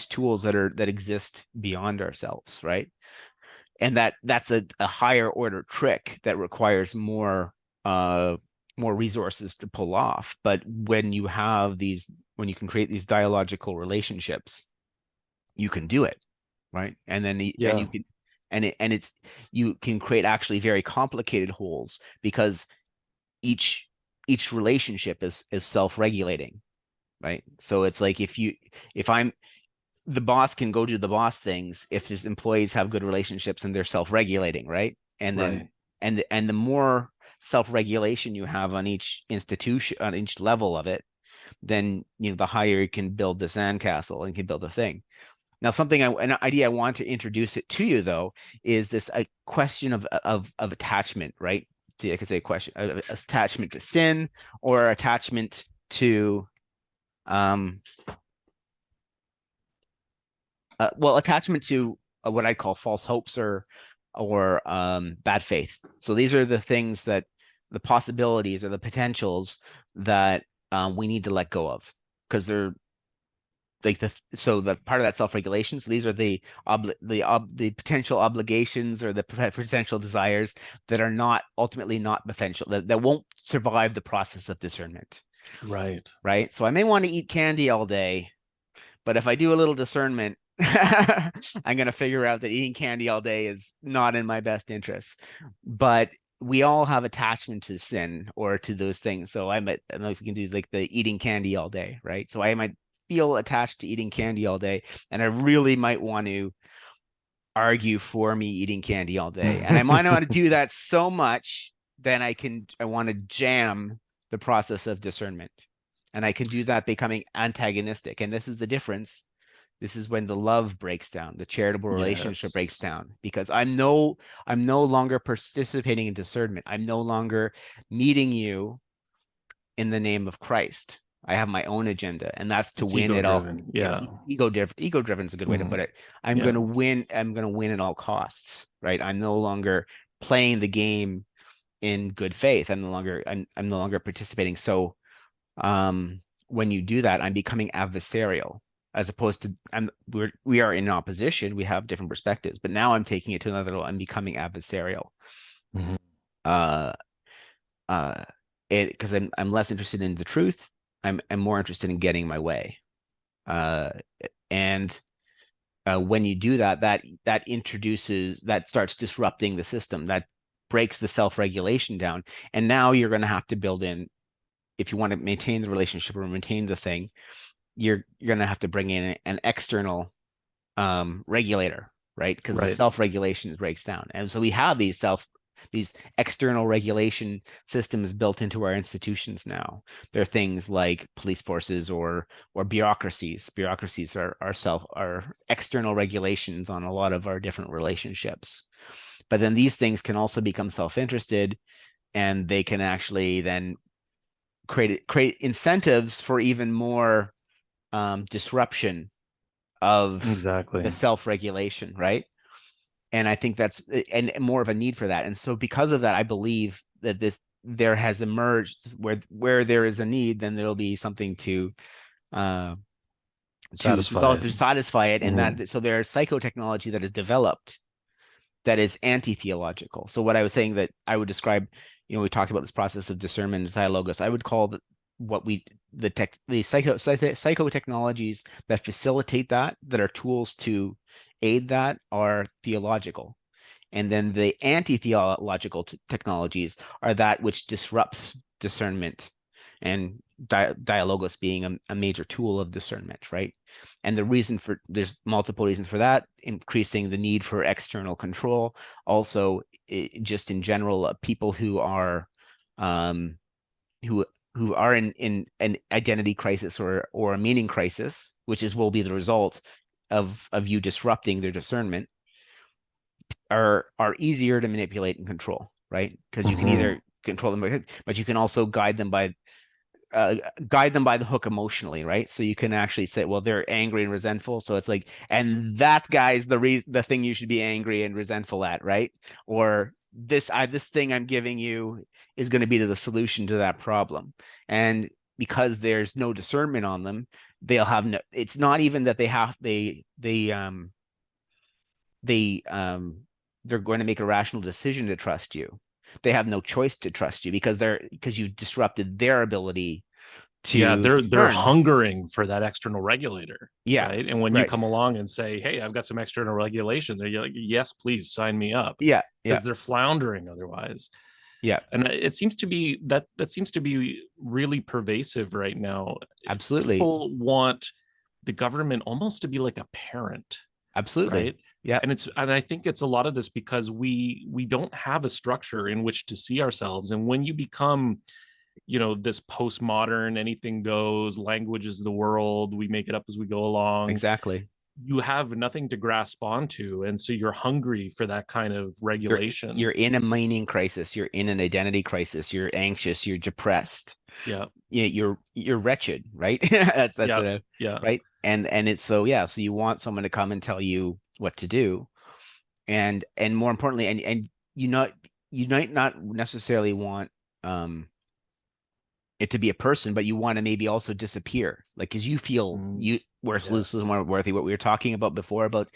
tools that exist beyond ourselves, right? And that's a higher order trick that requires more resources to pull off. But when you can create these dialogical relationships, you can do it, right? And then and you can you can create actually very complicated wholes, because each relationship is self-regulating, right? So it's like, if I'm the boss, can go do the boss things if his employees have good relationships and they're self-regulating, right? And then and the more self-regulation you have on each institution, on each level of it, then the higher you can build the sandcastle and can build a thing. Now, an idea I want to introduce it to you, though, is this a question of attachment, right? I could say a question of attachment to sin, or attachment to attachment to what I call false hopes, or bad faith. So these are the things, that the possibilities or the potentials that we need to let go of, because they're like the part of that self-regulation. So these are the potential obligations, or the potential desires that are not ultimately not potential, that won't survive the process of discernment. Right. So I may want to eat candy all day, but if I do a little discernment, I'm going to figure out that eating candy all day is not in my best interest. But we all have attachment to sin or to those things. So I don't know if we can do like the eating candy all day, right? So I might feel attached to eating candy all day, and I really might want to argue for me eating candy all day. And I might not want to do that so much, then I want to jam the process of discernment. And I can do that becoming antagonistic. And this is the difference. This is when the love breaks down, the charitable relationship breaks
Yes.
down, because I'm no longer participating in discernment. I'm no longer meeting you in the name of Christ. I have my own agenda, and that's to
It's
win
ego
it all.
driven.
It's
Yeah.
ego driven is a good way to put
Mhm.
it. I'm
Yeah.
going to win. I'm going to win at all costs, right? I'm no longer playing the game in good faith. I'm no longer participating. So when you do that, I'm becoming adversarial, as opposed to we are in opposition. We have different perspectives, but now I'm taking it to another level. I'm becoming adversarial.
Mhm.
Uh, uh, because I'm less interested in the truth. I'm more interested in getting my way. Uh, and when you do that, that starts disrupting the system. That breaks the self-regulation down. And now you're going to have to build in, if you want to maintain the relationship or maintain the thing, you're going to have to bring in an external regulator, right? Because the
Right.
self-regulation breaks down. And so we have these external regulation systems built into our institutions now. There are things like police forces or bureaucracies. Bureaucracies are external regulations on a lot of our different relationships. But then these things can also become self-interested, and they can actually then create incentives for even more disruption of the
Exactly.
self-regulation, right? And I think that's and more of a need for that. And so because of that, I believe that there has emerged where there is a need, then there'll be something uh to
Satisfy
result
it.
to satisfy it. And
Mhm.
that so there is psychotechnology that is developed that is anti-theological. So what I was saying that I would describe, we talked about this process of discernment and dialogos. I would call what we the psychotechnologies that facilitate that are tools to aid that are theological. And then the anti-theological technologies are that which disrupts discernment, and dialogos being a major tool of discernment, right? And there's multiple reasons for that: increasing the need for external control, also just in general, people who are um, who are in an identity crisis or a meaning crisis, which will be the result of you disrupting their discernment, are easier to manipulate and control, right? Because you can
Mhm.
either control them, but you can also guide them by the hook emotionally, right? So you can actually say, well, they're angry and resentful, so it's like, and that guy's the thing you should be angry and resentful at, right? Or this thing I'm giving you is going to be the solution to that problem. And because there's no discernment on them, they'll have no. It's not even that they they're going to make a rational decision to trust you. They have no choice to trust you because you disrupted their ability
Yeah,
to
they're
discern.
hungering for that external regulator,
Yeah,
right? And when you
right.
come along and say, "Hey, I've got some external regulation," they're like, "Yes, please sign me up,"
Yeah, yeah,
because they're floundering otherwise.
yeah.
And it seems to be that seems to be really pervasive right now.
Absolutely,
People want the government almost to be like a parent,
absolutely.
right?
Yeah,
And I think it's a lot of this because we don't have a structure in which to see ourselves. And when you become, this postmodern, anything goes, language is the world, we make it up as we go along,
exactly.
you have nothing to grasp onto, and so you're hungry for that kind of
You're
regulation.
you're in a meaning crisis. You're in an identity crisis. You're anxious. You're depressed.
Yeah.
You're wretched, right? That's
Yeah.
a
Yeah.
right. And it's so yeah. So you want someone to come and tell you what to do, and more importantly, and you not you might not necessarily want um it to be a person, but you want to maybe also disappear, like because you feel
Mm,
you worthless,
yes.
more worthy. What we were talking about before about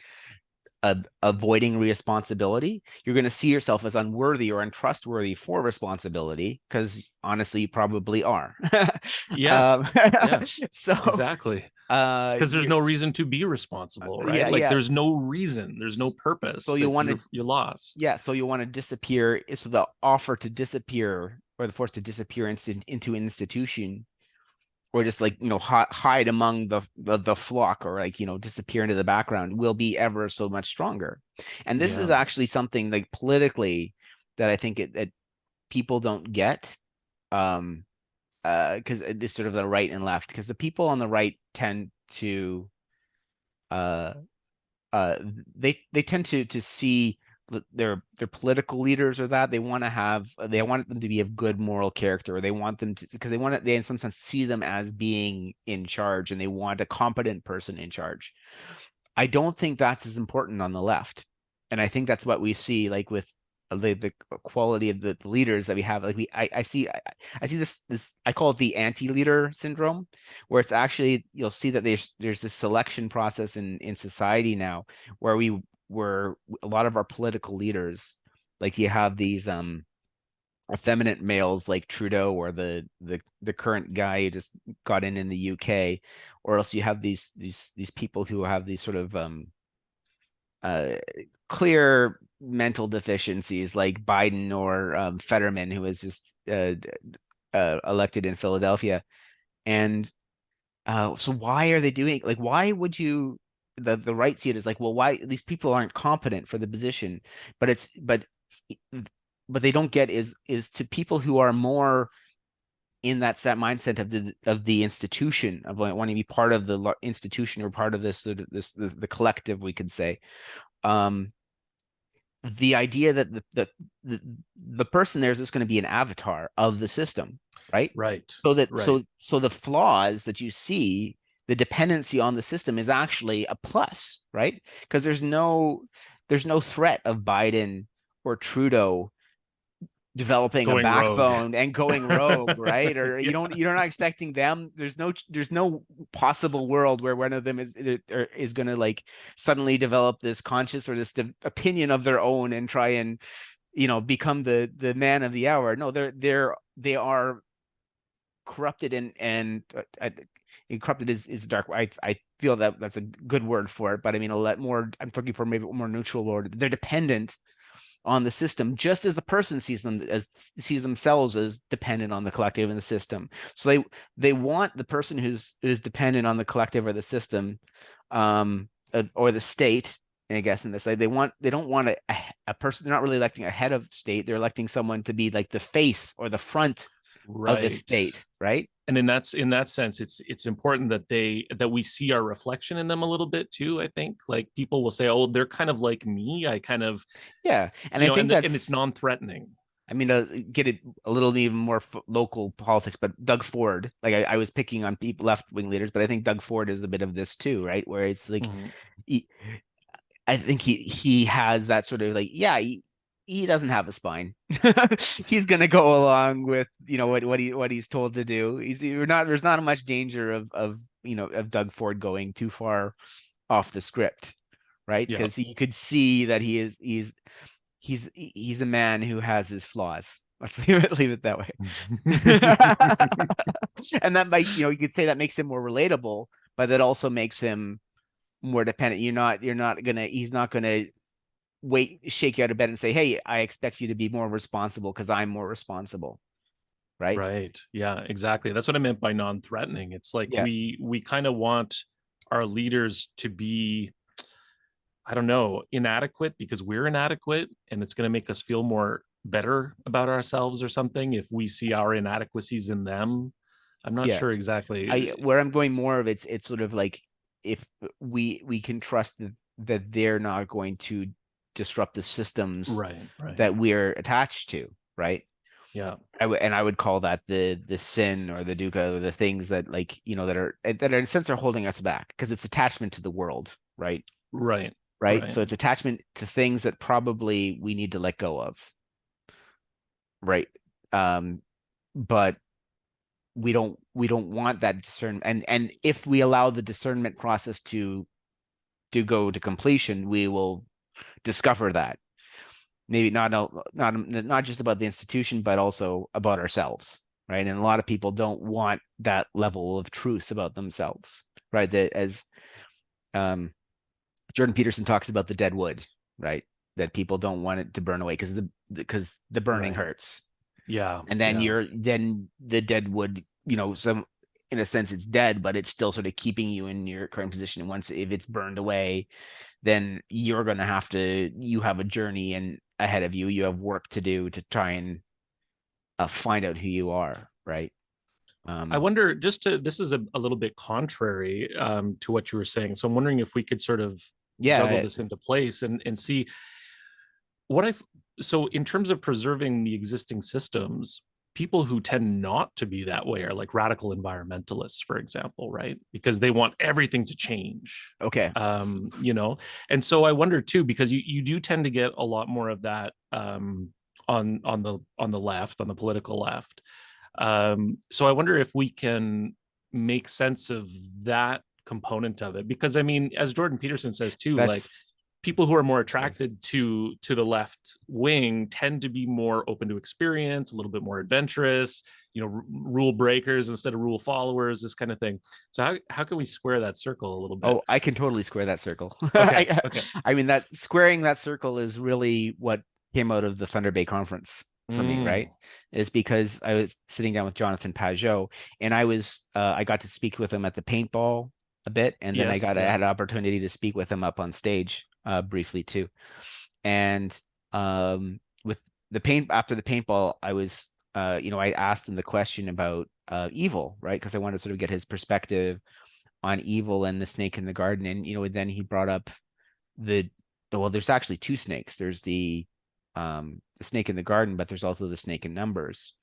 avoiding responsibility, you're going to see yourself as unworthy or untrustworthy for responsibility, because honestly, you probably are.
Yeah.
um,
Yeah.
so,
Exactly. Because there's
you're
no reason to be responsible, right?
yeah,
Like
yeah.
there's no reason, there's no
So
purpose
you
that
want to
you're lost.
yeah, so you want to disappear. So the offer to disappear or the force to disappear into an institution or just like, hide among the flock, or like, disappear into the background, will be ever so much stronger. And this is
Yeah.
actually something like politically that I think that people don't get, because it's sort of the right and left, because the people on the right tend to uh uh they tend to see their political leaders, or that they want them to be of good moral character, or they want them to, because they in some sense see them as being in charge, and they want a competent person in charge. I don't think that's as important on the left. And I think that's what we see, like with the quality of the leaders that we have. Like I see this, I call it the anti-leader syndrome, where it's actually, you'll see that there's this selection process in society now, where a lot of our political leaders, like you have these effeminate males like Trudeau, or the current guy who just got in the UK, or else you have these people who have these sort of uh clear mental deficiencies, like Biden, or Fetterman, who was just elected in Philadelphia. And so why are they doing, like, why would you, the right see it as like, well, why these people aren't competent for the position? But they don't get is to people who are more in that set mindset of the institution, of wanting to be part of the institution, or part of this sort of the collective, we could say. um the idea that the person there is just going to be an avatar of the system, right?
Right.
So that
Right.
so the flaws that you see, the dependency on the system, is actually a plus, right? Because there's no threat of Biden or Trudeau developing a
Going rogue.
backbone and going rogue, right? Or
Yeah.
you're not expecting them. There's no possible world where one of them is going to like suddenly develop this conscious, or this opinion of their own, and try and become the man of the hour. No, they are corrupted, and corrupted is dark. I feel that that's a good word for it, but I mean a lot more. I'm looking for maybe a more neutral word. They're dependent on the system, just as the person sees themselves as dependent on the collective and the system. So they want the person who's dependent on the collective or the system, or the state. And I guess in this, they don't want a person. They're not really electing a head of state. They're electing someone to be like the face or the front of the
Right.
state, right?
And in that sense, it's important that we see our reflection in them a little bit too. I think, like, people will say, oh, they're kind of like me. I kind of,
Yeah, and I think
and it's
that's.
non-threatening.
I mean, to get it a little even more local politics, but Doug Ford, like I was picking on people, left wing leaders, but I think Doug Ford is a bit of this too, right? Where it's like,
Mhm.
he, I think he has that sort of like, yeah, he doesn't have a spine. He's gonna go along with what he's told to do. There's not much danger of Doug Ford going too far off the script, right?
Yeah.
Because you could see that he's a man who has his flaws. Let's leave it that way. And that might, you could say that makes him more relatable, but that also makes him more dependent. He's not gonna shake you out of bed and say, hey, I expect you to be more responsible because I'm more responsible, right?
Right. Yeah, exactly. That's what I meant by non-threatening. It's like
Yeah,
we kind of want our leaders to be, I don't know, inadequate because we're inadequate, and it's going to make us feel more better about ourselves or something if we see our inadequacies in them. I'm not
yeah.
sure exactly.
Where I'm going more of, it's sort of like, if we can trust that they're not going to disrupt the systems
Right, right.
that we're attached to, right?
Yeah.
I would call that the sin, or the dukkha, or the things that, like, that in a sense are holding us back, because it's attachment to the world, right?
Right.
Right.
Right.
So it's attachment to things that probably we need to let go of, right? Um, but we don't want that discernment, and if we allow the discernment process to go to completion, we will discover that maybe not just about the institution, but also about ourselves, right? And a lot of people don't want that level of truth about themselves, right? That, as um, Jordan Peterson talks about, the dead wood, right? That people don't want it to burn away because the burning
Right.
hurts,
Yeah.
and then
Yeah.
the dead wood, some in a sense it's dead, but it's still sort of keeping you in your current position. And once if it's burned away, then you're going to you have a journey and ahead of you. You have work to do to try and find out who you are, right?
I wonder, this is a little bit contrary to what you were saying. So I'm wondering if we could sort of juggle this into place and see what I've, so in terms of preserving the existing systems, people who tend not to be that way are like radical environmentalists, for example, right? Because they want everything to change.
Okay.
You know, and so I wonder too, because you do tend to get a lot more of that on the left, on the political left. So I wonder if we can make sense of that component of it, because I mean, as Jordan Peterson says too, like people who are more attracted to the left wing tend to be more open to experience, a little bit more adventurous, you know, rule breakers instead of rule followers, this kind of thing. So how can we square that circle a little bit?
Oh, I can totally square that circle.
Okay. Okay.
I mean, that squaring that circle is really what came out of the Thunder Bay Conference for me, right? Is because I was sitting down with Jonathan Pageau, and I got to speak with him at the paintball a bit, and then I had an opportunity to speak with him up on stage briefly too. And with after the paintball, I was I asked him the question about evil, right? Because I wanted to sort of get his perspective on evil and the snake in the garden. And then he brought up well, there's actually two snakes. There's the snake in the garden, but there's also the snake in Numbers,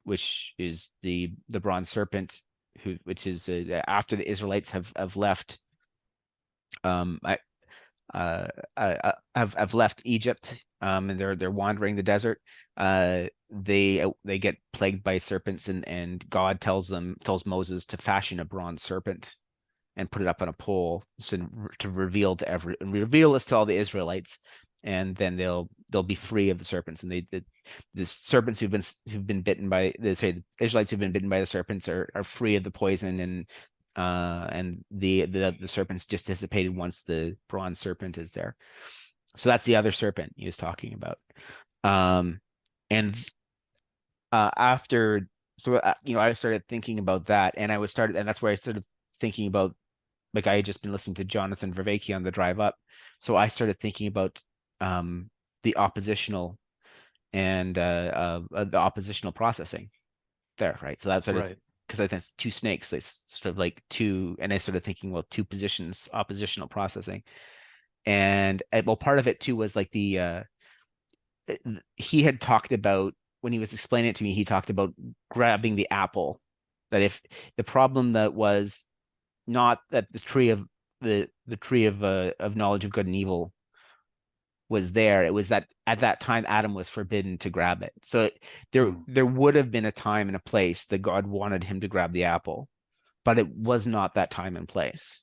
which is the bronze serpent, which is after the Israelites have left have left Egypt, and they're wandering the desert. They get plagued by serpents, and God tells Moses to fashion a bronze serpent and put it up on a pole to reveal this to all the Israelites, and then they'll be free of the serpents. And the serpents who've been bitten by the Israelites who've been bitten by the serpents are free of the poison, and the serpents just dissipated once the bronze serpent is there. So that's the other serpent he was talking about. After, I started thinking about that, and that's where I started thinking about, like, I had just been listening to Jonathan Vervaeke on the drive up, so I started thinking about the oppositional and the oppositional processing there, right? So that's sort of, because I think it's two snakes, they sort of like two, and I started thinking, well, two positions, oppositional processing. And well, part of it too was like he had talked about, when he was explaining it to me, he talked about grabbing the apple, that if the problem that was not that the tree of knowledge of good and evil was there, it was that at that time Adam was forbidden to grab it. So there would have been a time and a place that God wanted him to grab the apple, but it was not that time and place,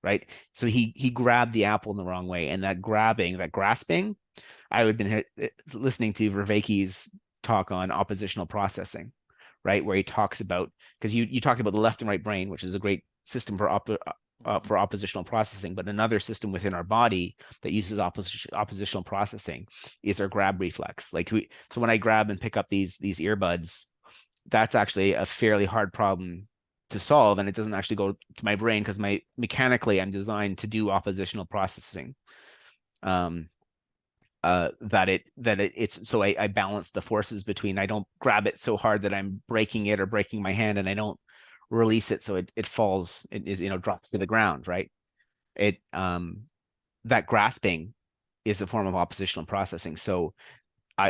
right? So he grabbed the apple in the wrong way, and that grasping, I would have been listening to Vervaeke's talk on oppositional processing, right, where he talks about, because you talked about the left and right brain, which is a great system for oppositional processing, but another system within our body that uses oppositional processing is our grab reflex. So when I grab and pick up these earbuds, that's actually a fairly hard problem to solve, and it doesn't actually go to my brain because mechanically I'm designed to do oppositional processing. It's so I balance the forces between, I don't grab it so hard that I'm breaking it or breaking my hand, and I don't release it so it falls, it is, drops to the ground, right? That grasping is a form of oppositional processing. So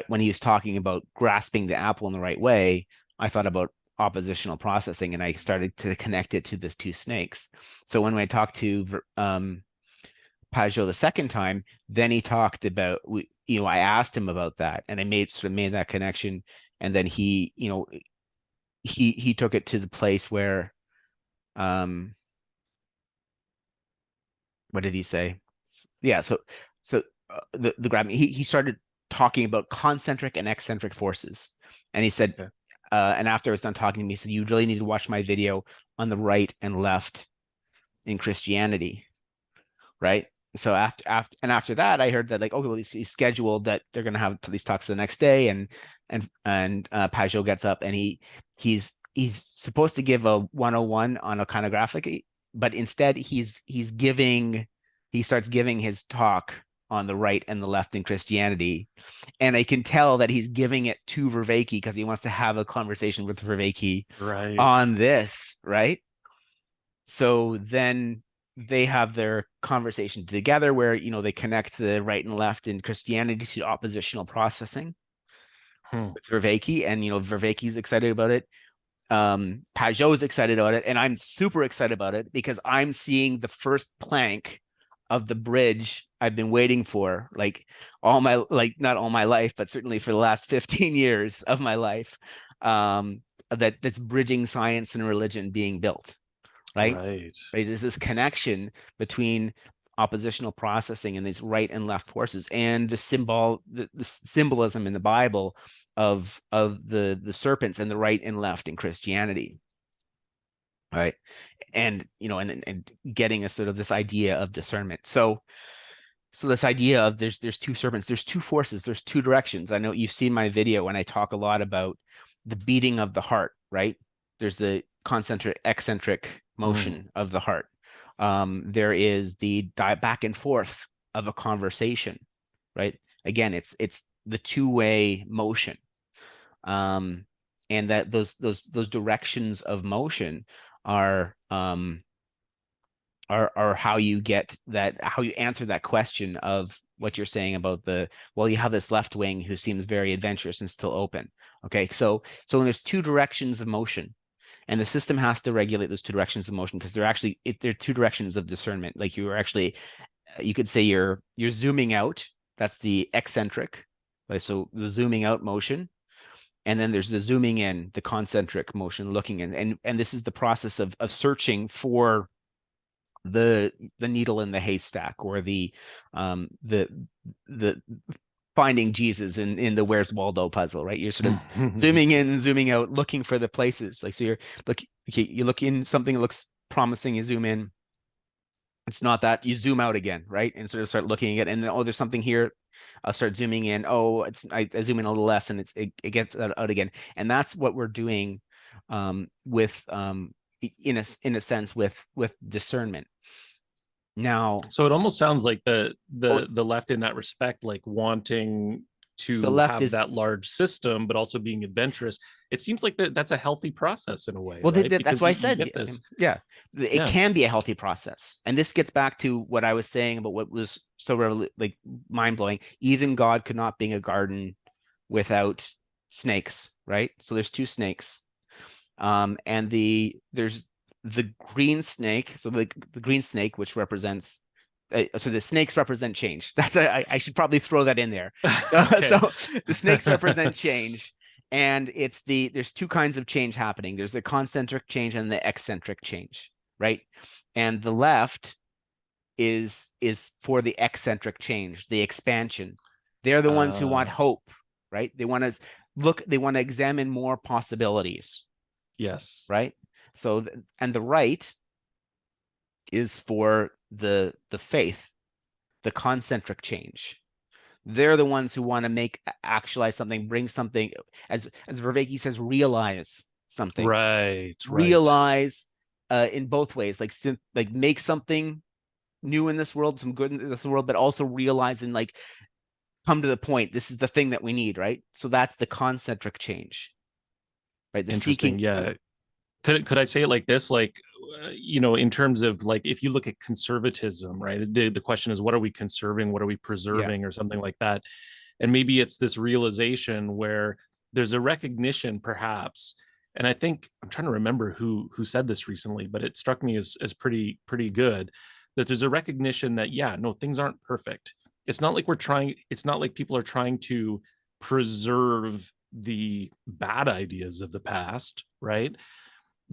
when he was talking about grasping the apple in the right way, I thought about oppositional processing, and I started to connect it to the two snakes. So when I talked to Pageau the second time, then he talked about, I asked him about that, and I made that connection, and then he took it to the place where, what did he say? Yeah, so the grabbing, he started talking about concentric and eccentric forces, and he said, and after I was done talking to me, he said, you really need to watch my video on the right and left in Christianity, right? So after that, I heard that, like, okay, well, he's scheduled that they're going to have these talks the next day, and Pageau gets up, and he's he's supposed to give a 101 on iconography, but instead he starts giving his talk on the right and the left in Christianity. And I can tell that he's giving it to Vervaeke because he wants to have a conversation with Vervaeke
Right.
on this, right? So then they have their conversation together where, they connect the right and left in Christianity to oppositional processing with Vervaeke, and, Vervaeke's excited about it. Pageau is excited about it, and I'm super excited about it because I'm seeing the first plank of the bridge I've been waiting for, like not all my life, but certainly for the last 15 years of my life, that's bridging science and religion being built, right?
Right.
There's this connection between oppositional processing and these right and left forces, and the symbolism in the Bible of the serpents and the right and left in Christianity, right? And and getting a sort of this idea of discernment. So this idea of there's two serpents, there's two forces, there's two directions. I know you've seen my video when I talk a lot about the beating of the heart, right? There's the concentric eccentric motion of the heart. There is the back and forth of a conversation, right? Again, it's the two-way motion, and that those directions of motion are how you get that, how you answer that question of what you're saying about you have this left wing who seems very adventurous and still open. Okay, so there's two directions of motion, and the system has to regulate those two directions of motion because they're two directions of discernment. Like you could say you're zooming out. That's the eccentric, right? So the zooming out motion, and then there's the zooming in, the concentric motion, looking in, and this is the process of searching for the needle in the haystack, or the finding Jesus in the Where's Waldo puzzle, right? You're sort of zooming in and zooming out, looking for the places. Like, so you look in something that looks promising, you zoom in. It's not that, you zoom out again, right? And sort of start looking at it, and then, there's something here. I'll start zooming in. I zoom in a little less, and it gets out again. And that's what we're doing with in a sense with discernment. Now,
so it almost sounds like the left in that respect, like wanting to have that large system, but also being adventurous. It seems like that's a healthy process in a way.
Well,
right?
that's why I said, it can be a healthy process. And this gets back to what I was saying about what was so like mind blowing. Even God could not be a garden without snakes, right? So there's two snakes, and there's the green snake. So the green snake, which represents so the snakes represent change. That's I should probably throw that in there. So the snakes represent change, and there's two kinds of change happening. There's the concentric change and the eccentric change, right? And the left is for the eccentric change, the expansion. They're the ones who want hope, right? They want to examine more possibilities.
Yes.
Right. So and the right is for the faith, the concentric change. They're the ones who want to actualize something, bring something, as Vervaeke says, realize something.
Right.
Realize in both ways, like make something new in this world, some good in this world, but also realize and like come to the point. This is the thing that we need, right? So that's the concentric change, right? The
Interesting.
seeking.
Yeah. Could I say it like this? Like, in terms of, like, if you look at conservatism, right? The question is, what are we conserving? What are we preserving, or something like that? And maybe it's this realization where there's a recognition, perhaps. And I think I'm trying to remember who said this recently, but it struck me as pretty good, that there's a recognition that, no, things aren't perfect. It's not like people are trying to preserve the bad ideas of the past, right?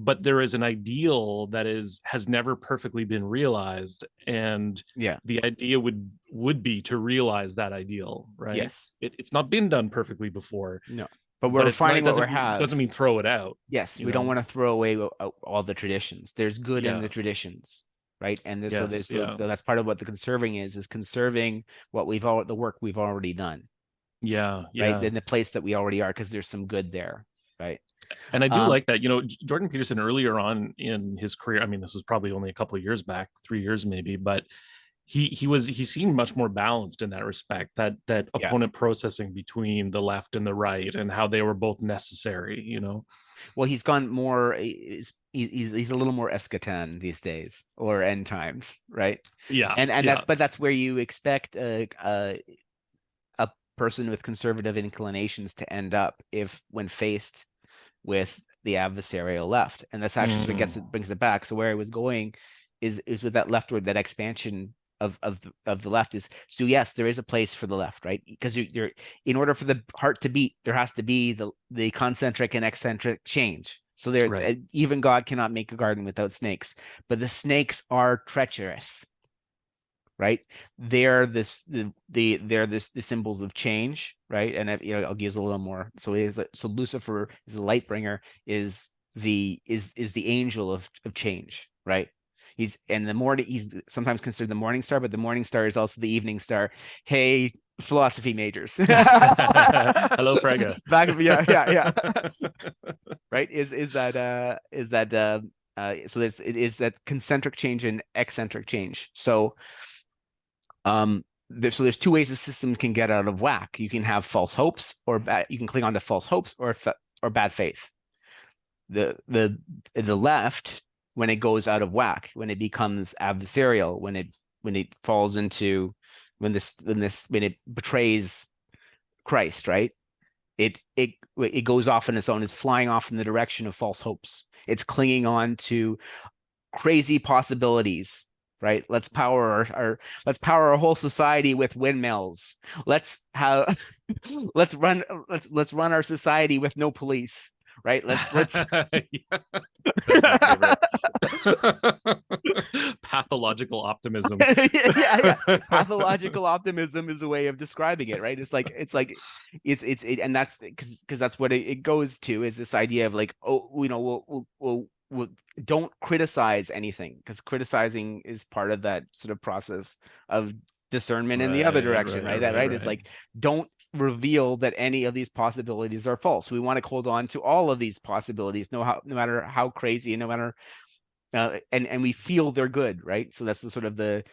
But there is an ideal that has never perfectly been realized, and the idea would be to realize that ideal, right?
Yes.
It's not been done perfectly before.
No, but we're finding what we have.
Doesn't mean throw it out.
Yes, we don't want to throw away all the traditions. There's good in the traditions, right? And so that's part of what the conserving is conserving what the work we've already done.
Yeah.
Right. In the place that we already are, because there's some good there, right?
And I do
Um,
like that. Jordan Peterson earlier on in his career, I mean, this was probably only a couple of years back, 3 years maybe, but he seemed much more balanced in that respect. That
yeah.
opponent processing between the left and the right, and how they were both necessary.
Well, he's gone more. He's a little more eschaton these days, or end times, right?
Yeah,
And
yeah,
that's where you expect a person with conservative inclinations to end up if when faced with the adversarial left. And that's actually sort of brings it back. So where I was going is with that leftward, that expansion of the left is, so yes, there is a place for the left, right? Because you're in order for the heart to beat, there has to be the concentric and eccentric change. So there,
right,
even God cannot make a garden without snakes, but the snakes are treacherous, right? They're the symbols of change, right? And I'll use a little more. So Lucifer is a light bringer, is the angel of change, right? He's sometimes considered the morning star, but the morning star is also the evening star. Hey, philosophy majors.
hello, Frege.
Yeah. Right? So it is that concentric change and eccentric change. So there's two ways the system can get out of whack. You can have false hopes, or you can cling on to false hopes or bad faith. The left, when it goes out of whack, when it becomes adversarial, when it falls into when it betrays Christ, right? It goes off on its own. It's flying off in the direction of false hopes. It's clinging on to crazy possibilities, right? Let's power our whole society with windmills. Let's run our society with no police, right? Let's
Yeah, that's my favorite. Pathological optimism.
Yeah. Pathological optimism is a way of describing it, right? And that's because that's what it goes to, is this idea of like, oh, we'll don't criticize anything, because criticizing is part of that sort of process of discernment in the other direction, right? Right? It's like, don't reveal that any of these possibilities are false. We want to hold on to all of these possibilities, no matter how crazy, no matter and we feel they're good, right? So that's the sort of the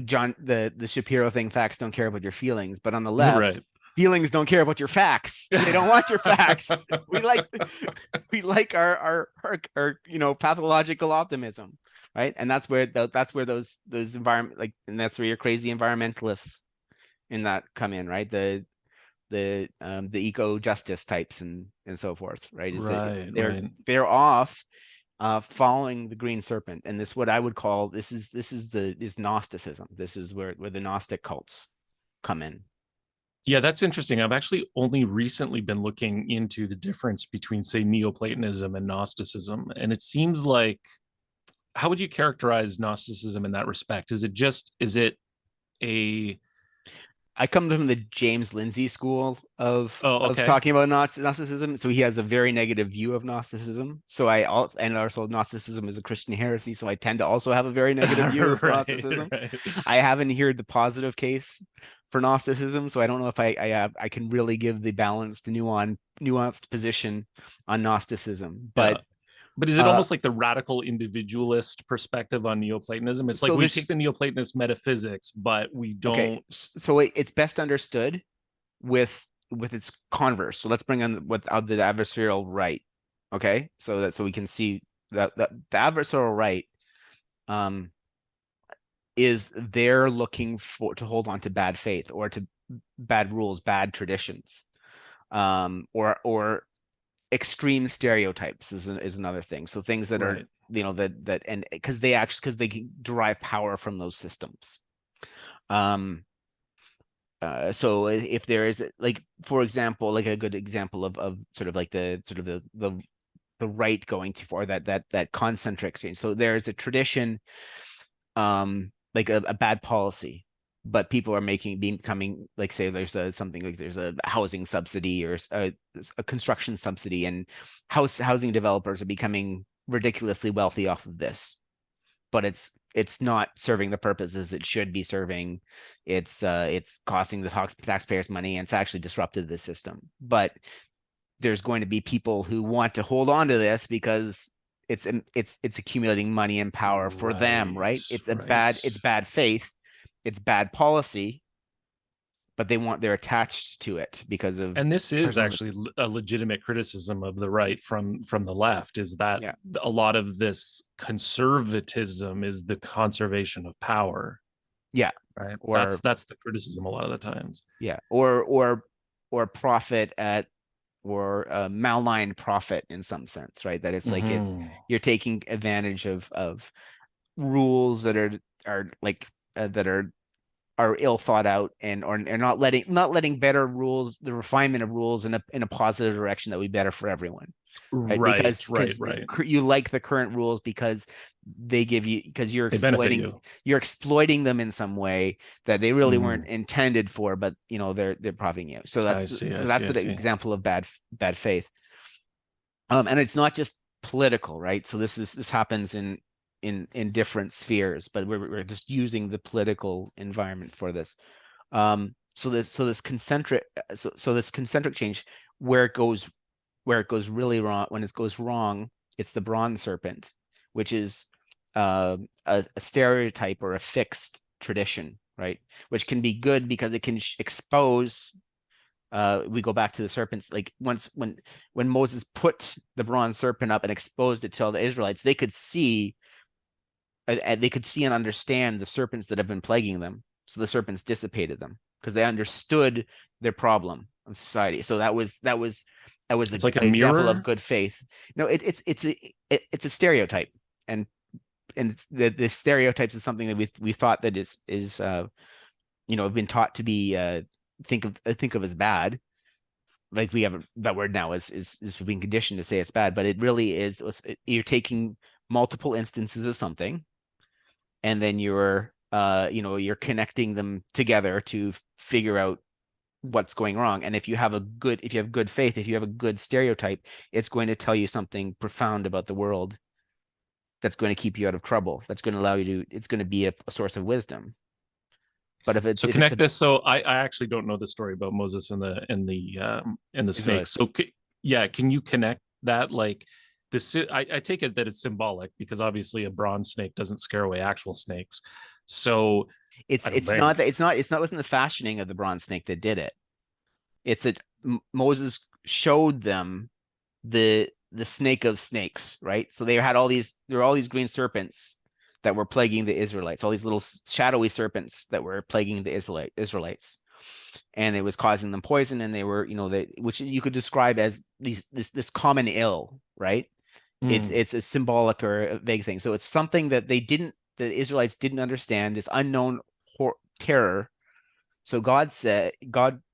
John the Shapiro thing, facts don't care about your feelings, but on the left,
Right.
feelings don't care about your facts. They don't want your facts. we like our pathological optimism, right? And that's where those environment, like, and that's where your crazy environmentalists in that come in, right? The eco justice types and so forth, right? Is that they're off following the green serpent, and this what I would call is Gnosticism. This is where the Gnostic cults come in.
Yeah, that's interesting. I've actually only recently been looking into the difference between, say, Neoplatonism and Gnosticism, and it seems like, how would you characterize Gnosticism in that respect? Is it a
I come from the James Lindsay school of
okay.
talking about Gnosticism. So he has a very negative view of Gnosticism. So also Gnosticism is a Christian heresy. So I tend to also have a very negative view of Gnosticism. Right. I haven't heard the positive case for Gnosticism, so I don't know if I can really give the balanced, nuanced position on Gnosticism. But
But is it almost like the radical individualist perspective on Neoplatonism? It's like we take the Neoplatonist metaphysics, but we don't. Okay.
So it's best understood with its converse. So let's bring on without the adversarial right. Okay, so we can see that the adversarial right is they're looking to hold on to bad faith, or to bad rules, bad traditions, or extreme stereotypes is another thing. So things that are that and because they can derive power from those systems. So if there is, like, for example, like a good example of sort of like the right going too far, that concentric change. So there is a tradition, like a bad policy, but people are becoming, like, say there's something like there's a housing subsidy or a construction subsidy, and housing developers are becoming ridiculously wealthy off of this, but it's it's not serving the purposes it should be serving. It's costing the taxpayers money, and it's actually disrupted the system. But there's going to be people who want to hold on to this because it's accumulating money and power for them, right? It's bad faith, it's bad policy, but they're attached to it because of.
And this is actually a legitimate criticism of the right from the left, is that a lot of this conservatism is the conservation of power.
Yeah.
Right. Or that's the criticism a lot of the times.
Yeah. Or profit at, or malign profit in some sense, right? That it's like you're taking advantage of rules that are like that are ill thought out, and or not letting better rules, the refinement of rules in a positive direction that would be better for everyone. Right. Because you like the current rules because they give you, because you're exploiting them in some way that they really weren't intended for, but they're profiting you. So that's an example of bad faith. And it's not just political, right? So this happens in different spheres, but we're just using the political environment for this. So this concentric change, where it goes really wrong, when it goes wrong, it's the bronze serpent, which is a stereotype or a fixed tradition, right? Which can be good because it can expose. We go back to the serpents. Like when Moses put the bronze serpent up and exposed it to all the Israelites, they could see and understand the serpents that have been plaguing them. So the serpents dissipated them because they understood their problem of society. So that was it's like an example of good faith. No, it's a stereotype, and the stereotypes is something that we thought that is been taught to be think of as bad. Like we have that word now is being conditioned to say it's bad, but it really is. You're taking multiple instances of something, and then you're connecting them together to figure out what's going wrong. And if you have good faith, if you have a good stereotype, it's going to tell you something profound about the world that's going to keep you out of trouble. That's going to allow you to. It's going to be a source of wisdom. But if it's
So I actually don't know the story about Moses and the snake. So can you connect that? Like this, I take it that it's symbolic, because obviously a bronze snake doesn't scare away actual snakes. So
it wasn't the fashioning of the bronze snake that did it. It's that Moses showed them the snake of snakes, right? So there were all these green serpents that were plaguing the Israelites, all these little shadowy serpents that were plaguing the Israelites, and it was causing them poison, and they were, which you could describe as this common ill, right? It's a symbolic or a vague thing. So it's something that the Israelites didn't understand, this unknown terror. So God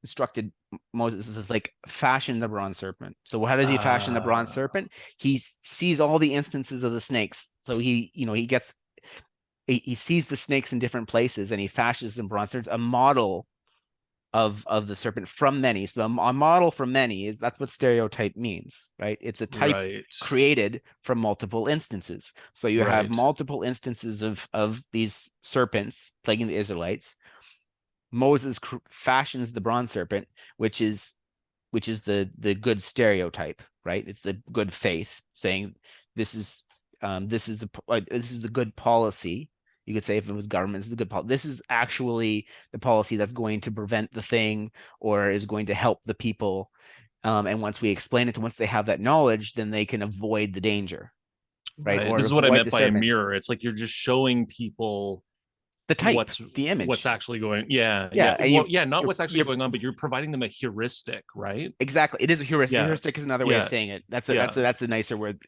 instructed Moses, this is like, fashion the bronze serpent. So how does he fashion the bronze serpent? He sees all the instances of the snakes. So he sees the snakes in different places, and he fashions the bronze serpent, a model of the serpent from many. So a model from many that's what stereotype means, right? It's a type created from multiple instances. So you have multiple instances of these serpents plaguing the Israelites. Moses fashions the bronze serpent, which is the good stereotype, right? It's the good faith, saying this is the good policy. You could say, if it was government, this is the good policy. This is actually the policy that's going to prevent the thing, or is going to help the people. And once we explain it, once they have that knowledge, then they can avoid the danger, right? Or
this is what I meant by a mirror. It's like you're just showing people
the type, the image,
what's actually going. Not what's actually going on, but you're providing them a heuristic, right?
Exactly. It is a heuristic. Heuristic is another way of saying it. That's a nicer word.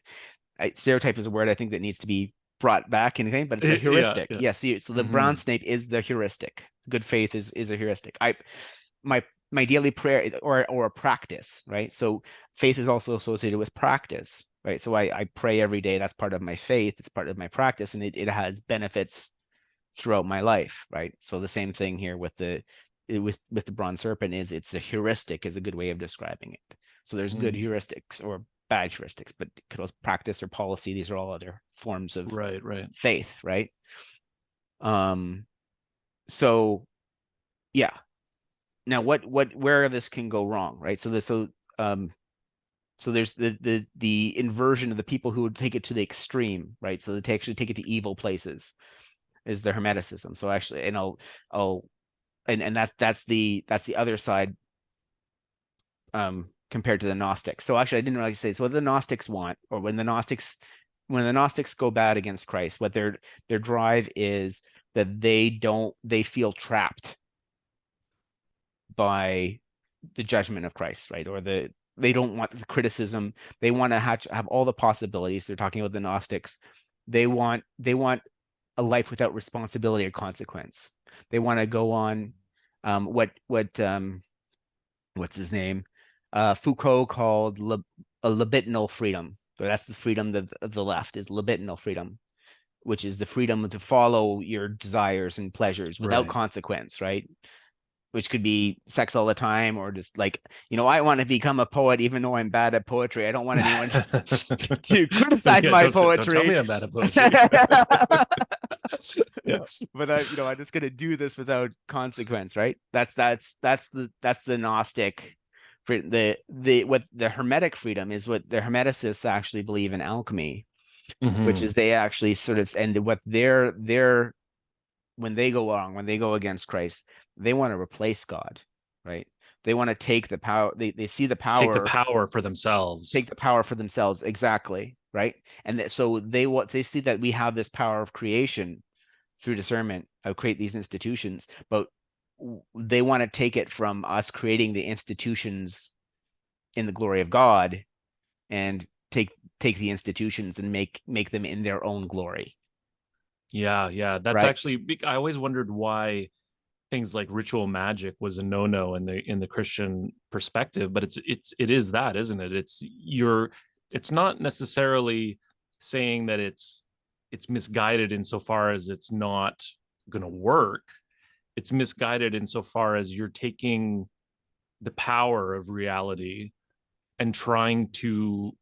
Stereotype is a word I think that needs to be brought back, anything, but it's a heuristic. So the brown snake is the heuristic. Good faith is a heuristic. My daily prayer, or a practice, right? So faith is also associated with practice, right? So I pray every day. That's part of my faith. It's part of my practice, and it has benefits throughout my life, right? So the same thing here with the bronze serpent is, it's a heuristic, is a good way of describing it. So there's good heuristics or bad heuristics, but practice or policy, these are all other forms of faith, right? So yeah. Now where this can go wrong, right? So there's the inversion of the people who would take it to the extreme, right? So they actually take it to evil places, is the Hermeticism. So actually, and that's the other side, compared to the Gnostics. So actually, I didn't really say. So what the Gnostics want, or when the Gnostics go bad against Christ, what their drive is that they feel trapped by the judgment of Christ, right? Or they don't want the criticism. They want to have all the possibilities. They're talking about the Gnostics. They want a life without responsibility or consequence. They want to go on what's his name? Foucault called a libidinal freedom. So that's the freedom of the left, is libidinal freedom, which is the freedom to follow your desires and pleasures without consequence, right? Which could be sex all the time, or just like, I want to become a poet even though I'm bad at poetry. I don't want anyone to criticize my poetry.
Don't tell me I'm bad at poetry.
Yeah. But I'm just gonna do this without consequence, right? That's the Gnostic. What the Hermetic freedom is, what the Hermeticists actually believe in alchemy, which is they actually sort of, and what they're when they go wrong, when they go against Christ, they want to replace God, right? They want to take the power. They see the power.
Take the power for themselves.
Take the power for themselves, exactly, right? And so they see that we have this power of creation through discernment, of create these institutions, but they want to take it from us creating the institutions in the glory of God, and take the institutions and make them in their own glory.
Yeah. That's right? Actually, I always wondered why things like ritual magic was a no-no in the Christian perspective, but it is that, isn't it? It's not necessarily saying that it's misguided insofar as it's not going to work. It's misguided insofar as you're taking the power of reality and trying to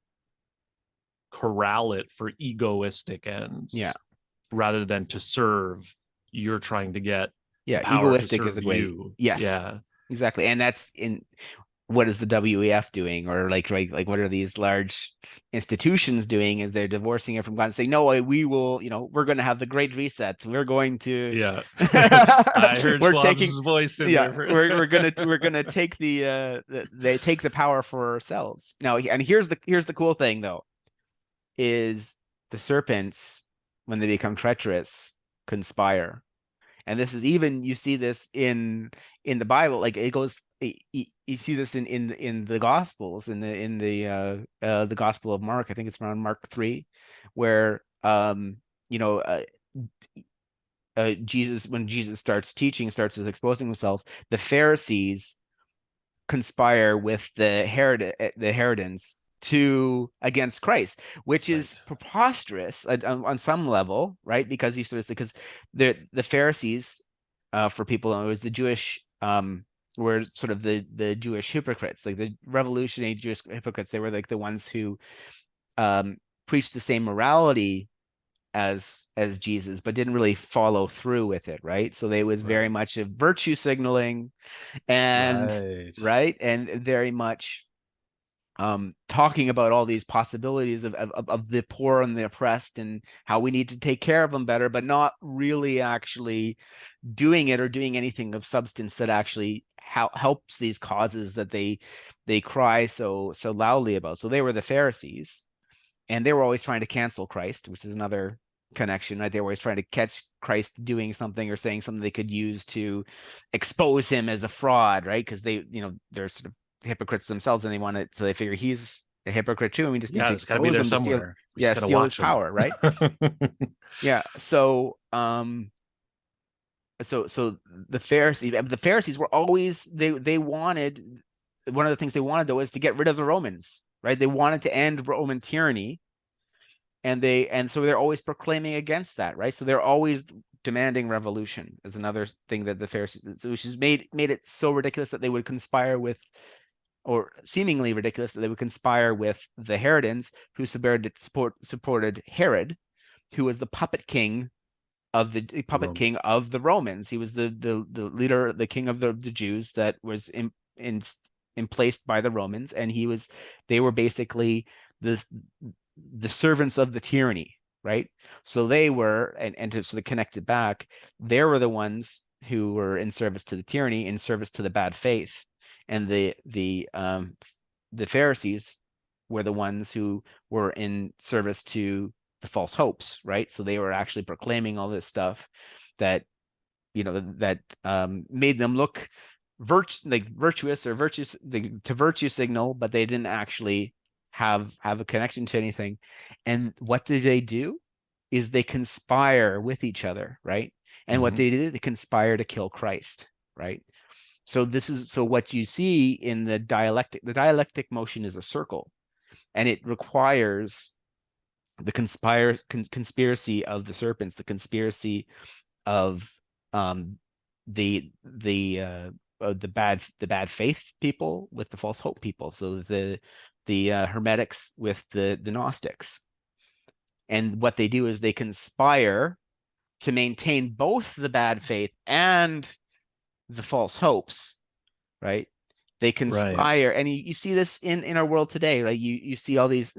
corral it for egoistic ends.
Yeah.
Rather than to serve, you're trying to get
egoistic is a great. Yes.
Yeah.
Exactly. And that's in what is the WEF doing, or like what are these large institutions doing? Is they're divorcing it from God and saying, no, we will, we're going to have the great reset. We're going to,
yeah. I heard
we're
Schwab's
taking
voice in
yeah,
there.
we're gonna take they take the power for ourselves now. And here's the cool thing though, is the serpents, when they become treacherous, conspire. And this is, even you see this in the Bible, like it goes, you see this in the Gospels, in the Gospel of Mark. I think it's around Mark 3, where Jesus, when Jesus starts teaching, starts exposing himself, the Pharisees conspire with the Herodins against Christ, which is preposterous on some level, right? Because the Pharisees, for people, it was the Jewish, were sort of the Jewish hypocrites, like the revolutionary Jewish hypocrites. They were like the ones who preached the same morality as Jesus, but didn't really follow through with it, right? So they was very much of virtue signaling, and and very much talking about all these possibilities of the poor and the oppressed, and how we need to take care of them better, but not really actually doing it or doing anything of substance that actually helps these causes that they cry so loudly about. So they were the Pharisees, and they were always trying to cancel Christ, which is another connection, right? They were always trying to catch Christ doing something or saying something they could use to expose him as a fraud, right? Because they're sort of hypocrites themselves, and they want it, so they figure he's a hypocrite too, and we just need to expose him somewhere. Steal his power, right? Yeah. So the Pharisees were always, they wanted, one of the things they wanted though is to get rid of the Romans, right? They wanted to end Roman tyranny, and so they're always proclaiming against that, right? So they're always demanding revolution, is another thing that the Pharisees, which has made it so ridiculous that they would conspire with, or seemingly ridiculous that they would conspire with, the Herodins, who supported Herod, who was the puppet king of the puppet king of the Romans. He was the leader, the king of the Jews that was emplaced by the Romans, and they were basically the servants of the tyranny, right? So they were, and to sort of connect it back, they were the ones who were in service to the tyranny, in service to the bad faith, and the Pharisees were the ones who were in service to the false hopes, right? So they were actually proclaiming all this stuff that, that made them look virtuous or virtuous, to virtue signal, but they didn't actually have a connection to anything. And what did they do? Is they conspire with each other, right? And what they do, they conspire to kill Christ, right? So what you see in the dialectic motion is a circle, and it requires the conspiracy of the serpents, the conspiracy of the bad faith people with the false hope people. So the Hermetics with the Gnostics. And what they do is they conspire to maintain both the bad faith and the false hopes, right? They conspire, and you see this in our world today, right? You see all these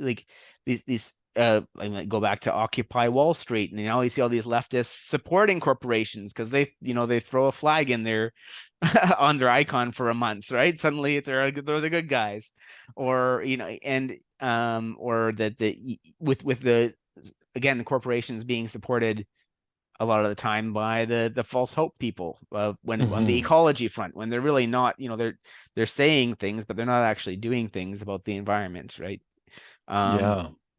these I might go back to Occupy Wall Street, and you see all these leftists supporting corporations because they throw a flag in there on their icon for a month, right? Suddenly they're the good guys, or or that with the again, the corporations being supported a lot of the time by the false hope people when on the ecology front, when they're really not, they're saying things, but they're not actually doing things about the environment, right?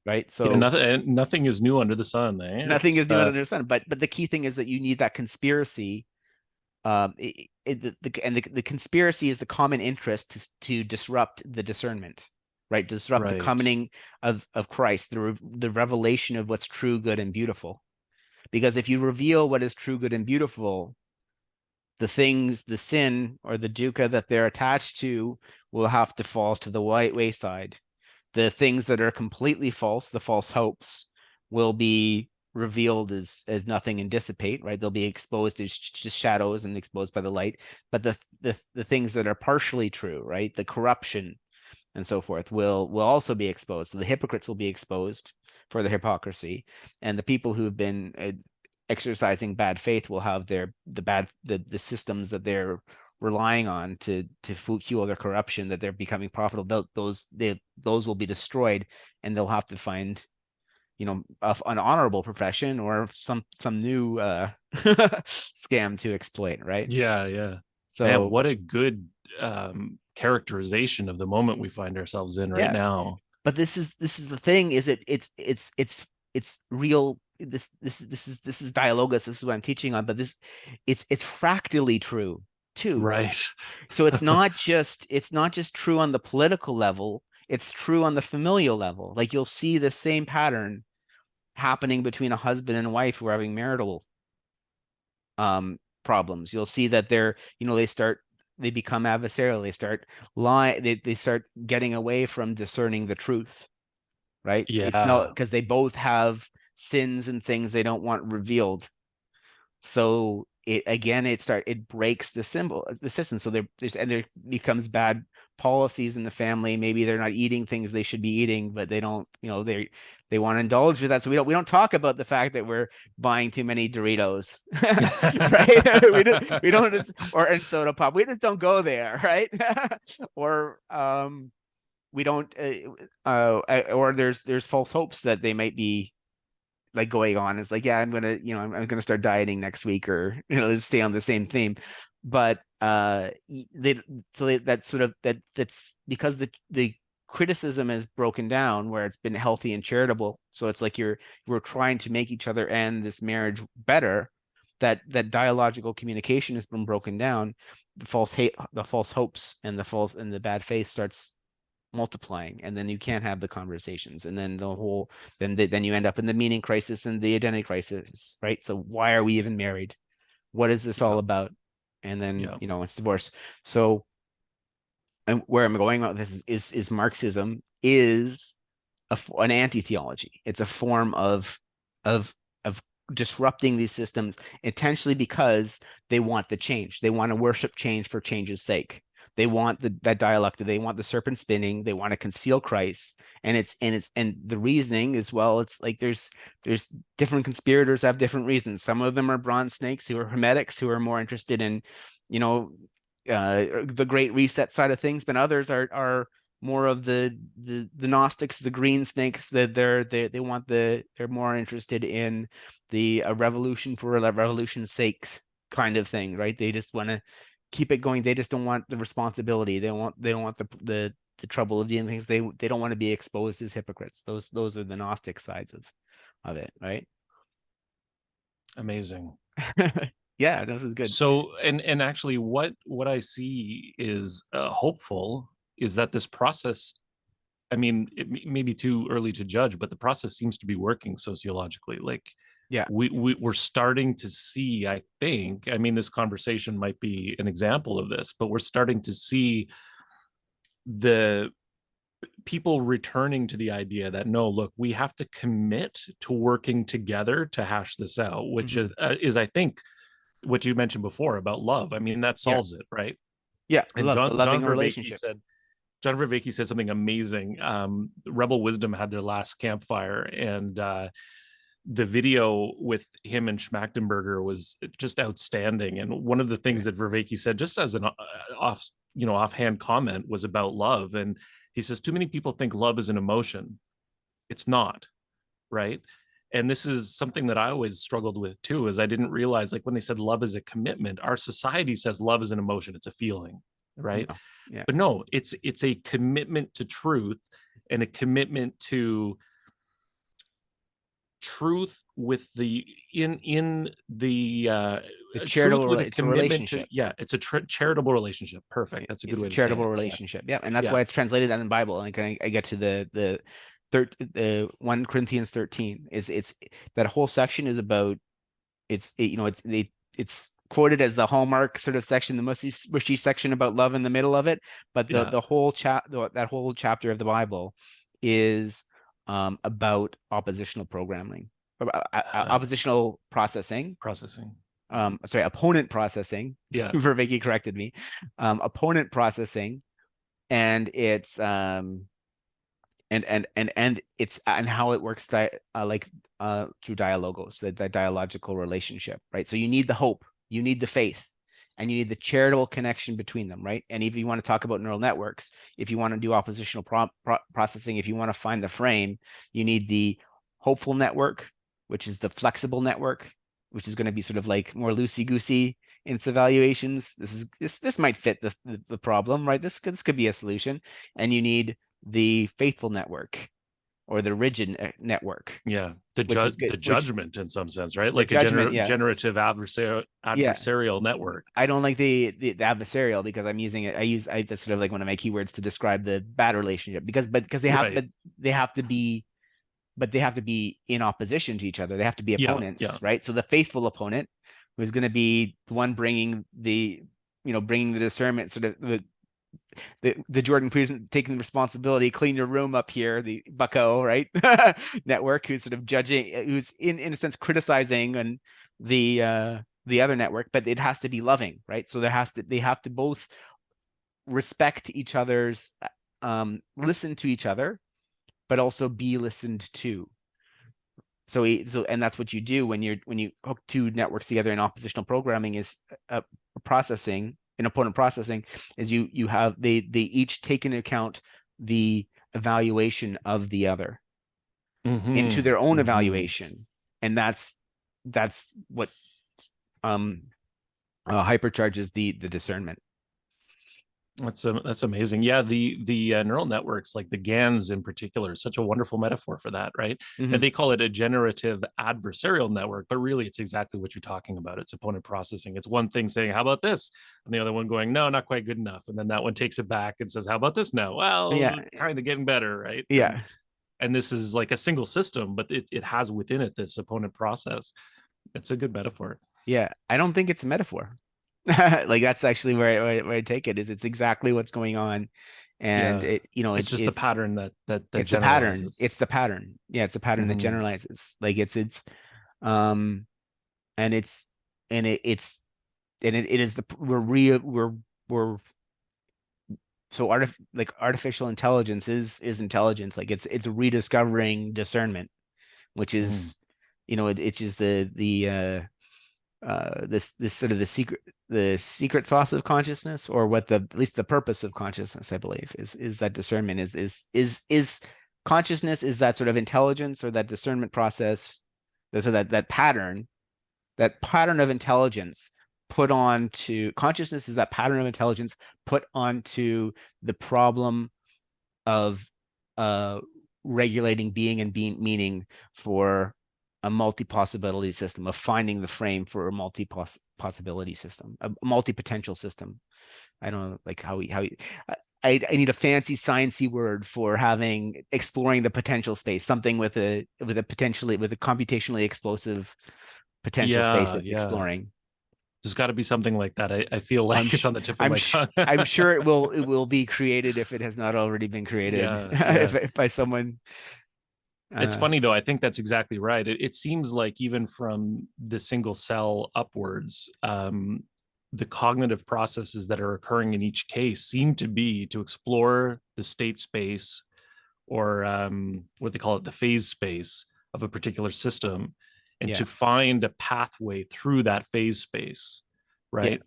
Right. So
nothing is new under the sun.
Nothing is new under the sun. But the key thing is that you need that conspiracy. The conspiracy is the common interest to disrupt the discernment, right? Disrupt the coming of Christ, the revelation of what's true, good, and beautiful. Because if you reveal what is true, good, and beautiful, the sin or the dukkha that they're attached to will have to fall to the wayside. The things that are completely false, the false hopes, will be revealed as nothing and dissipate, right? They'll be exposed as just shadows and exposed by the light. But the things that are partially true, right? The corruption and so forth will also be exposed. So the hypocrites will be exposed for their hypocrisy, and the people who have been exercising bad faith will have the systems that they're relying on to fuel their corruption, that they're becoming profitable. Those will be destroyed, and they'll have to find an honorable profession or some new scam to exploit, right?
So man, what a good characterization of the moment we find ourselves in right now.
But this is the thing, is it's real. This is dialogos. This is what I'm teaching on, but it's fractally true too,
right?
So it's not just true on the political level, it's true on the familial level. Like, you'll see the same pattern happening between a husband and wife who are having marital problems. You'll see that they become adversarial. They start lying. They start getting away from discerning the truth, right? It's not because they both have sins and things they don't want revealed. So it breaks the system. So there becomes bad policies in the family. Maybe they're not eating things they should be eating, but they don't, they want to indulge with that. So we don't talk about the fact that we're buying too many Doritos, right? we don't and soda pop. We just don't go there, right? Or we don't or there's false hopes that they might be like going on. It's like, I'm gonna start dieting next week, or just stay on the same theme. But that's because the criticism is broken down, where it's been healthy and charitable. So it's like we're trying to make each other and this marriage better. That dialogical communication has been broken down. The false hopes and the bad faith starts multiplying, and then you can't have the conversations, and then then you end up in the meaning crisis and the identity crisis, right? So why are we even married? What is this all about? And then it's divorce. So, and where I'm going with this is Marxism is an anti-theology. It's a form of disrupting these systems intentionally because they want the change. They want to worship change for change's sake. They want that dialectic. They want the serpent spinning. They want to conceal Christ. And the reasoning is, well, it's like there's different conspirators have different reasons. Some of them are bronze snakes who are hermetics, who are more interested in, the Great Reset side of things, but others are more of the Gnostics, the green snakes, that they're more interested in the revolution for a revolution's sake kind of thing, right? They just want to keep it going. They just don't want the responsibility. They don't want the trouble of dealing with things. They don't want to be exposed as hypocrites. Those are the Gnostic sides of it, right?
Amazing.
Yeah, this is good.
So, and actually, what I see is hopeful is that this process. I mean, it may be too early to judge, but the process seems to be working sociologically. Like,
yeah,
we're starting to see. I think. I mean, this conversation might be an example of this, but we're starting to see the people returning to the idea that no, look, we have to commit to working together to hash this out, which is I think what you mentioned before about love. I mean, that solves it, right?
Yeah,
And
the loving relationship.
John Vervaeke said something amazing. Rebel Wisdom had their last campfire, and the video with him and Schmachtenberger was just outstanding. And one of the things that Vervaeke said, just as an offhand comment, was about love. And he says, too many people think love is an emotion. It's not, right? And this is something that I always struggled with too, is I didn't realize, like when they said love is a commitment, our society says love is an emotion, it's a feeling, right?
No. Yeah.
But no, it's a commitment to truth, and a commitment to truth with the
charitable. It's a relationship.
It's a charitable relationship. Perfect. That's a good way to say it.
Charitable relationship. Yeah, and that's why it's translated in the Bible. Like I get to the 1 Corinthians 13 it's that whole section is about it's quoted as the hallmark sort of section, the mushy section about love in the middle of it, but the whole that whole chapter of the Bible is about oppositional programming, oppositional processing. Opponent processing.
Yeah.
Vervaeke corrected me. Opponent processing, and it's and it's and how it works through dialogos, that dialogical relationship, right? So you need the hope, you need the faith, and you need the charitable connection between them, right? And if you want to talk about neural networks, if you want to do oppositional processing, if you want to find the frame, you need the hopeful network, which is the flexible network, which is going to be sort of like more loosey-goosey in its evaluations. This might fit the problem, right? This could be a solution. And you need the faithful network, or the rigid network.
Yeah, the judgment in some sense, right? Like a generative adversarial network.
I don't like the adversarial, because I'm using it. I that's sort of like one of my keywords to describe the bad relationship, because they have to be in opposition to each other. They have to be opponents, right? So the faithful opponent, who's going to be the one bringing the discernment, sort of the Jordan Peterson taking the responsibility, clean your room up here, the bucko, right? Network, who's sort of judging, who's in a sense criticizing and the other network, but it has to be loving, right? So they have to both respect each other's, listen to each other, but also be listened to. So and that's what you do when you hook two networks together in oppositional programming, is processing. In opponent processing, is you have they each take into account the evaluation of the other into their own evaluation, and that's what hypercharges the discernment.
That's amazing. Yeah, the neural networks, like the GANs in particular, is such a wonderful metaphor for that, right? And they call it a generative adversarial network, but really it's exactly what you're talking about. It's opponent processing. It's one thing saying, how about this? And the other one going, no, not quite good enough. And then that one takes it back and says, how about this now? Well, kind of getting better, right?
Yeah.
And this is like a single system, but it has within it this opponent process. It's a good metaphor.
Yeah, I don't think it's a metaphor. Like that's actually where I take it, is it's exactly what's going on, and it's
just the pattern that
it's the pattern. It's the pattern. Yeah, it's a pattern that generalizes. Like it's And it's and it is the we're so artificial intelligence is intelligence. Like it's rediscovering discernment, which
Mm.
is, it's just this sort of the secret sauce of consciousness, or what the at least the purpose of consciousness, I believe, is that discernment is consciousness, is that sort of intelligence or that discernment process, so that pattern of intelligence put onto consciousness, is that pattern of intelligence put onto the problem of uh regulating being and being meaning for a multi-possibility system, of finding the frame for a multi-possibility system, a multi-potential system. I don't know, like I need a fancy sciencey word for exploring the potential space, something with a computationally explosive potential space
Yeah,
that's
yeah.
exploring.
There's got to be something like that. I feel
I'm
like it's
sh-
on the tip of my tongue.
I'm sure it will be created if it has not already been created
Yeah, yeah.
if by someone.
It's
Uh,
funny though. I think that's exactly right. It seems like even from the single cell upwards, the cognitive processes that are occurring in each case seem to be to explore the state space, or what they call it, the phase space of a particular system, and
yeah,
to find a pathway through that phase space,
yeah,
right?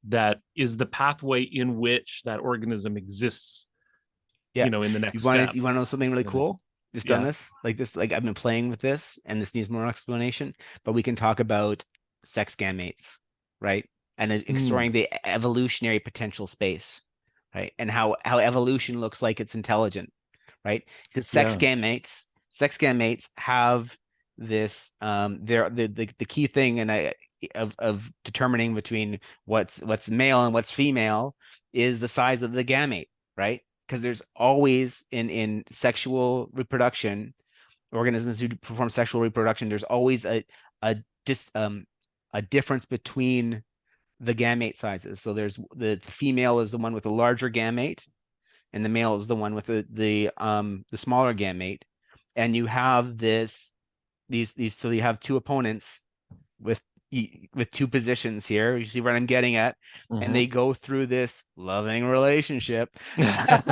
That is the pathway in which that organism exists,
yeah.
in the next step.
You want to know something really cool? Just done
Yeah.
this like this. Like I've been playing with this, and this needs more explanation. But we can talk about sex gametes, right? And then
Mm,
exploring the evolutionary potential space, right? And how evolution looks like it's intelligent, right? Because
yeah.
sex gametes have this they're the key thing, and of determining between what's male and what's female is the size of the gamete, right? Because there's always in sexual reproduction, organisms who perform sexual reproduction, there's always a dis a difference between the gamete sizes. So there's the female is the one with the larger gamete, and the male is the one with the smaller gamete. And you have these so you have two opponents with with two positions here. You see what I'm getting at? And
Mhm.
they go through this loving relationship.
Kind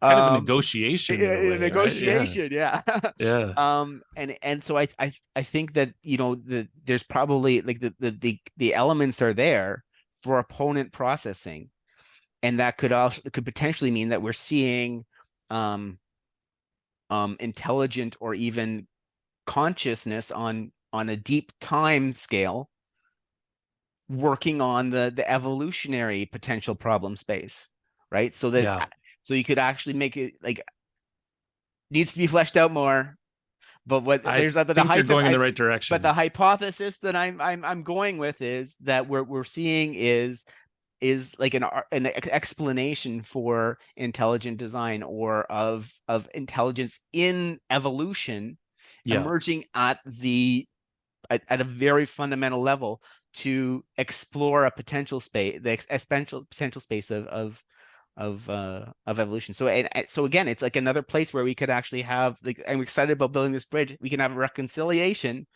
of a
um
negotiation in a
a
way, right? Yeah.
negotiation, yeah.
Yeah.
And so I think that, there's probably like the elements are there for opponent processing, and that could potentially mean that we're seeing um intelligent or even consciousness on a deep time scale, working on the evolutionary potential problem space, right?
Yeah.
So you could actually make it like, needs to be fleshed out more. But what
I
there's the
think you're
height of
going in
I
the right
but the
direction.
hypothesis that I'm going with is that we're seeing is like an explanation for intelligent design, or of intelligence in evolution,
Yeah.
emerging at a very fundamental level, to explore a potential space, the potential space of evolution. So again, it's like another place where we could actually have, like, I'm excited about building this bridge. We can have a reconciliation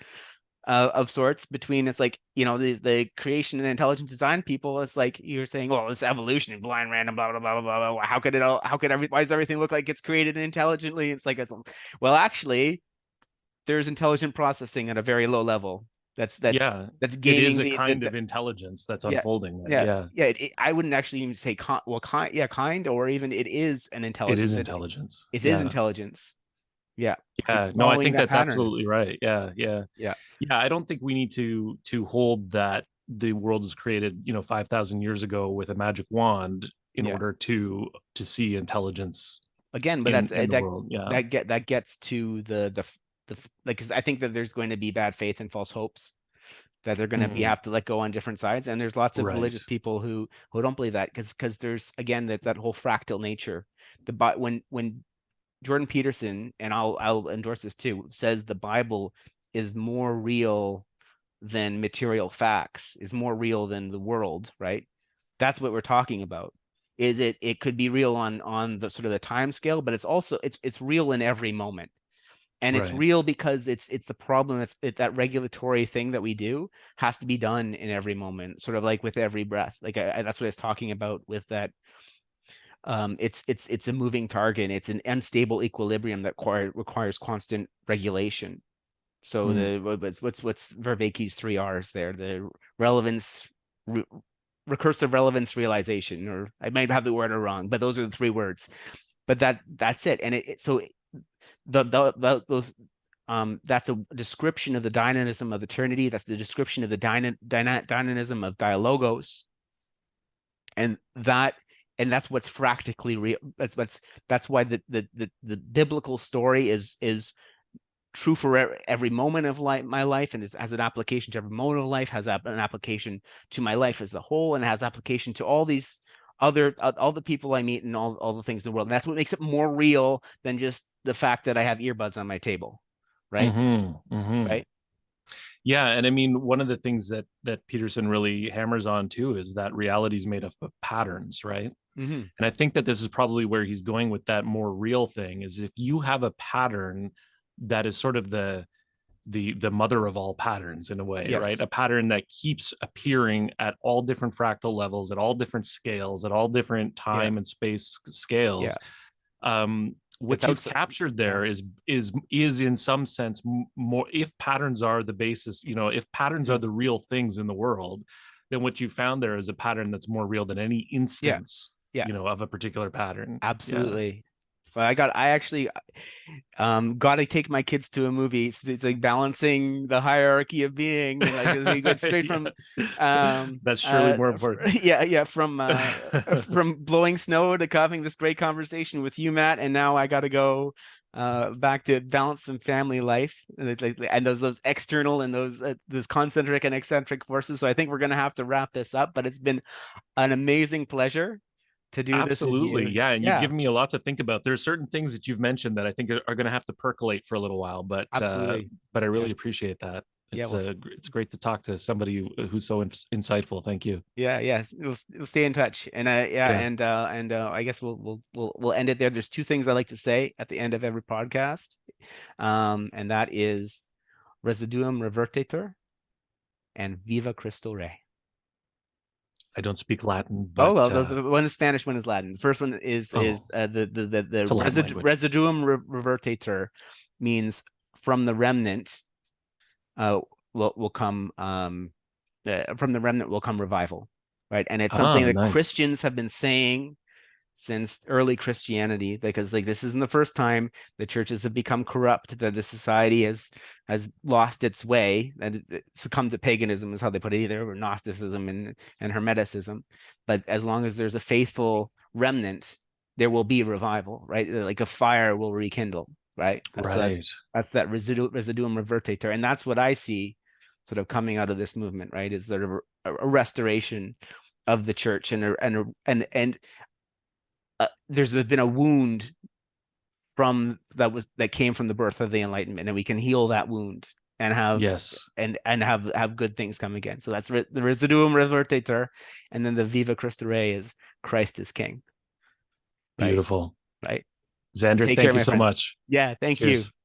of sorts between, it's like, the creation and intelligent design people. It's like you're saying, well, it's evolution and blind random blah blah blah blah blah. How could why does everything look like it's created intelligently? It's like, well, actually, there's intelligent processing at a very low level. That's that's
Yeah.
that's
It is
gaming
a
the
kind of intelligence that's
yeah,
unfolding there.
yeah,
Yeah.
yeah. I wouldn't actually even say kind, or even it is an
It is
intelligence.
intelligence.
It is
Yeah.
intelligence. Yeah, it's
Yeah. No, I
following
think
that
that's
pattern.
absolutely right. Yeah. Yeah.
Yeah,
Yeah. I don't think we need to hold that the world was created, 5,000 years ago with a magic wand in
yeah.
order to see intelligence
Again, but
in the world. Yeah.
that gets to the like, 'cause I think that there's going to be bad faith and false hopes, that they're going to be
Mm,
have to let go on different sides. And there's lots of
right.
religious people who don't believe that, because there's, again, that whole fractal nature. When Jordan Peterson, and I'll endorse this too, says the Bible is more real than material facts, is more real than the world, right? That's what we're talking about. Is it could be real on the sort of the time scale, but it's also it's real in every moment. And it's
Right.
real because it's the problem. That regulatory thing that we do has to be done in every moment, sort of like with every breath. Like that's what I was talking about with that. It's a moving target. It's an unstable equilibrium that requires constant regulation. So what's Vervaeke's 3 R's there? The relevance, recursive relevance realization, or I might have the order wrong, but those are the 3 words. But that's it. And so those that's a description of the dynamism of eternity. That's the description of the dynamism of dialogos, and that's what's practically real. That's why the biblical story is true for every moment of my life, and has an application to every moment of life, has an application to my life as a whole, and has application to all these all the people I meet and all the things in the world. And that's what makes it more real than just the fact that I have earbuds on my table, right? Right.
Yeah, and I mean, one of the things that Peterson really hammers on too is that reality is made up of patterns, right? And I think that this is probably where he's going with that more real thing, is if you have a pattern that is sort of the mother of all patterns in a way, right?
Yes.
A pattern that keeps appearing at all different fractal levels, at all different scales, at all different
Yeah.
time and space scales.
Yes.
What you've captured there is in some sense more, if patterns are the basis, if patterns are the real things in the world, then what you found there is a pattern that's more real than any instance, of a particular pattern.
Absolutely. Well, I actually got to take my kids to a movie. It's like balancing the hierarchy of being, and like we go straight from
that's surely more important.
From blowing snow to having this great conversation with you, Matt, and now I got to go back to balance some family life, and those external and those concentric and eccentric forces. So I think we're gonna have to wrap this up, but it's been an amazing pleasure to do this with you.
Yeah, and you've given me a lot to think about. There's certain things that you've mentioned that I think are going to have to percolate for a little while, but
absolutely.
But I really appreciate that. It's great to talk to somebody who's so insightful. Thank you.
Yes, we'll stay in touch, and and I guess we'll end it there. There's 2 things I like to say at the end of every podcast, and that is residuum revertetur and viva Cristo Rey.
I don't speak Latin, but
the one is Spanish, one is Latin. The first one is the residuum revertetur means from the remnant will come from the remnant will come revival, right? And it's something that Christians have been saying since early Christianity, because like this isn't the first time the churches have become corrupt, that the society has lost its way, and it succumbed to paganism is how they put it, either, or Gnosticism and Hermeticism. But as long as there's a faithful remnant, there will be revival, right? Like a fire will rekindle, right? That's that residuum revertetur, and that's what I see sort of coming out of this movement, right? Is there a restoration of the church, and there's been a wound that came from the birth of the Enlightenment, and we can heal that wound and have have good things come again. So that's the residuum revertetur, and then the viva Cristo Rey is Christ is King.
Beautiful,
right?
Xander, thank you so much.
Yeah, thank you.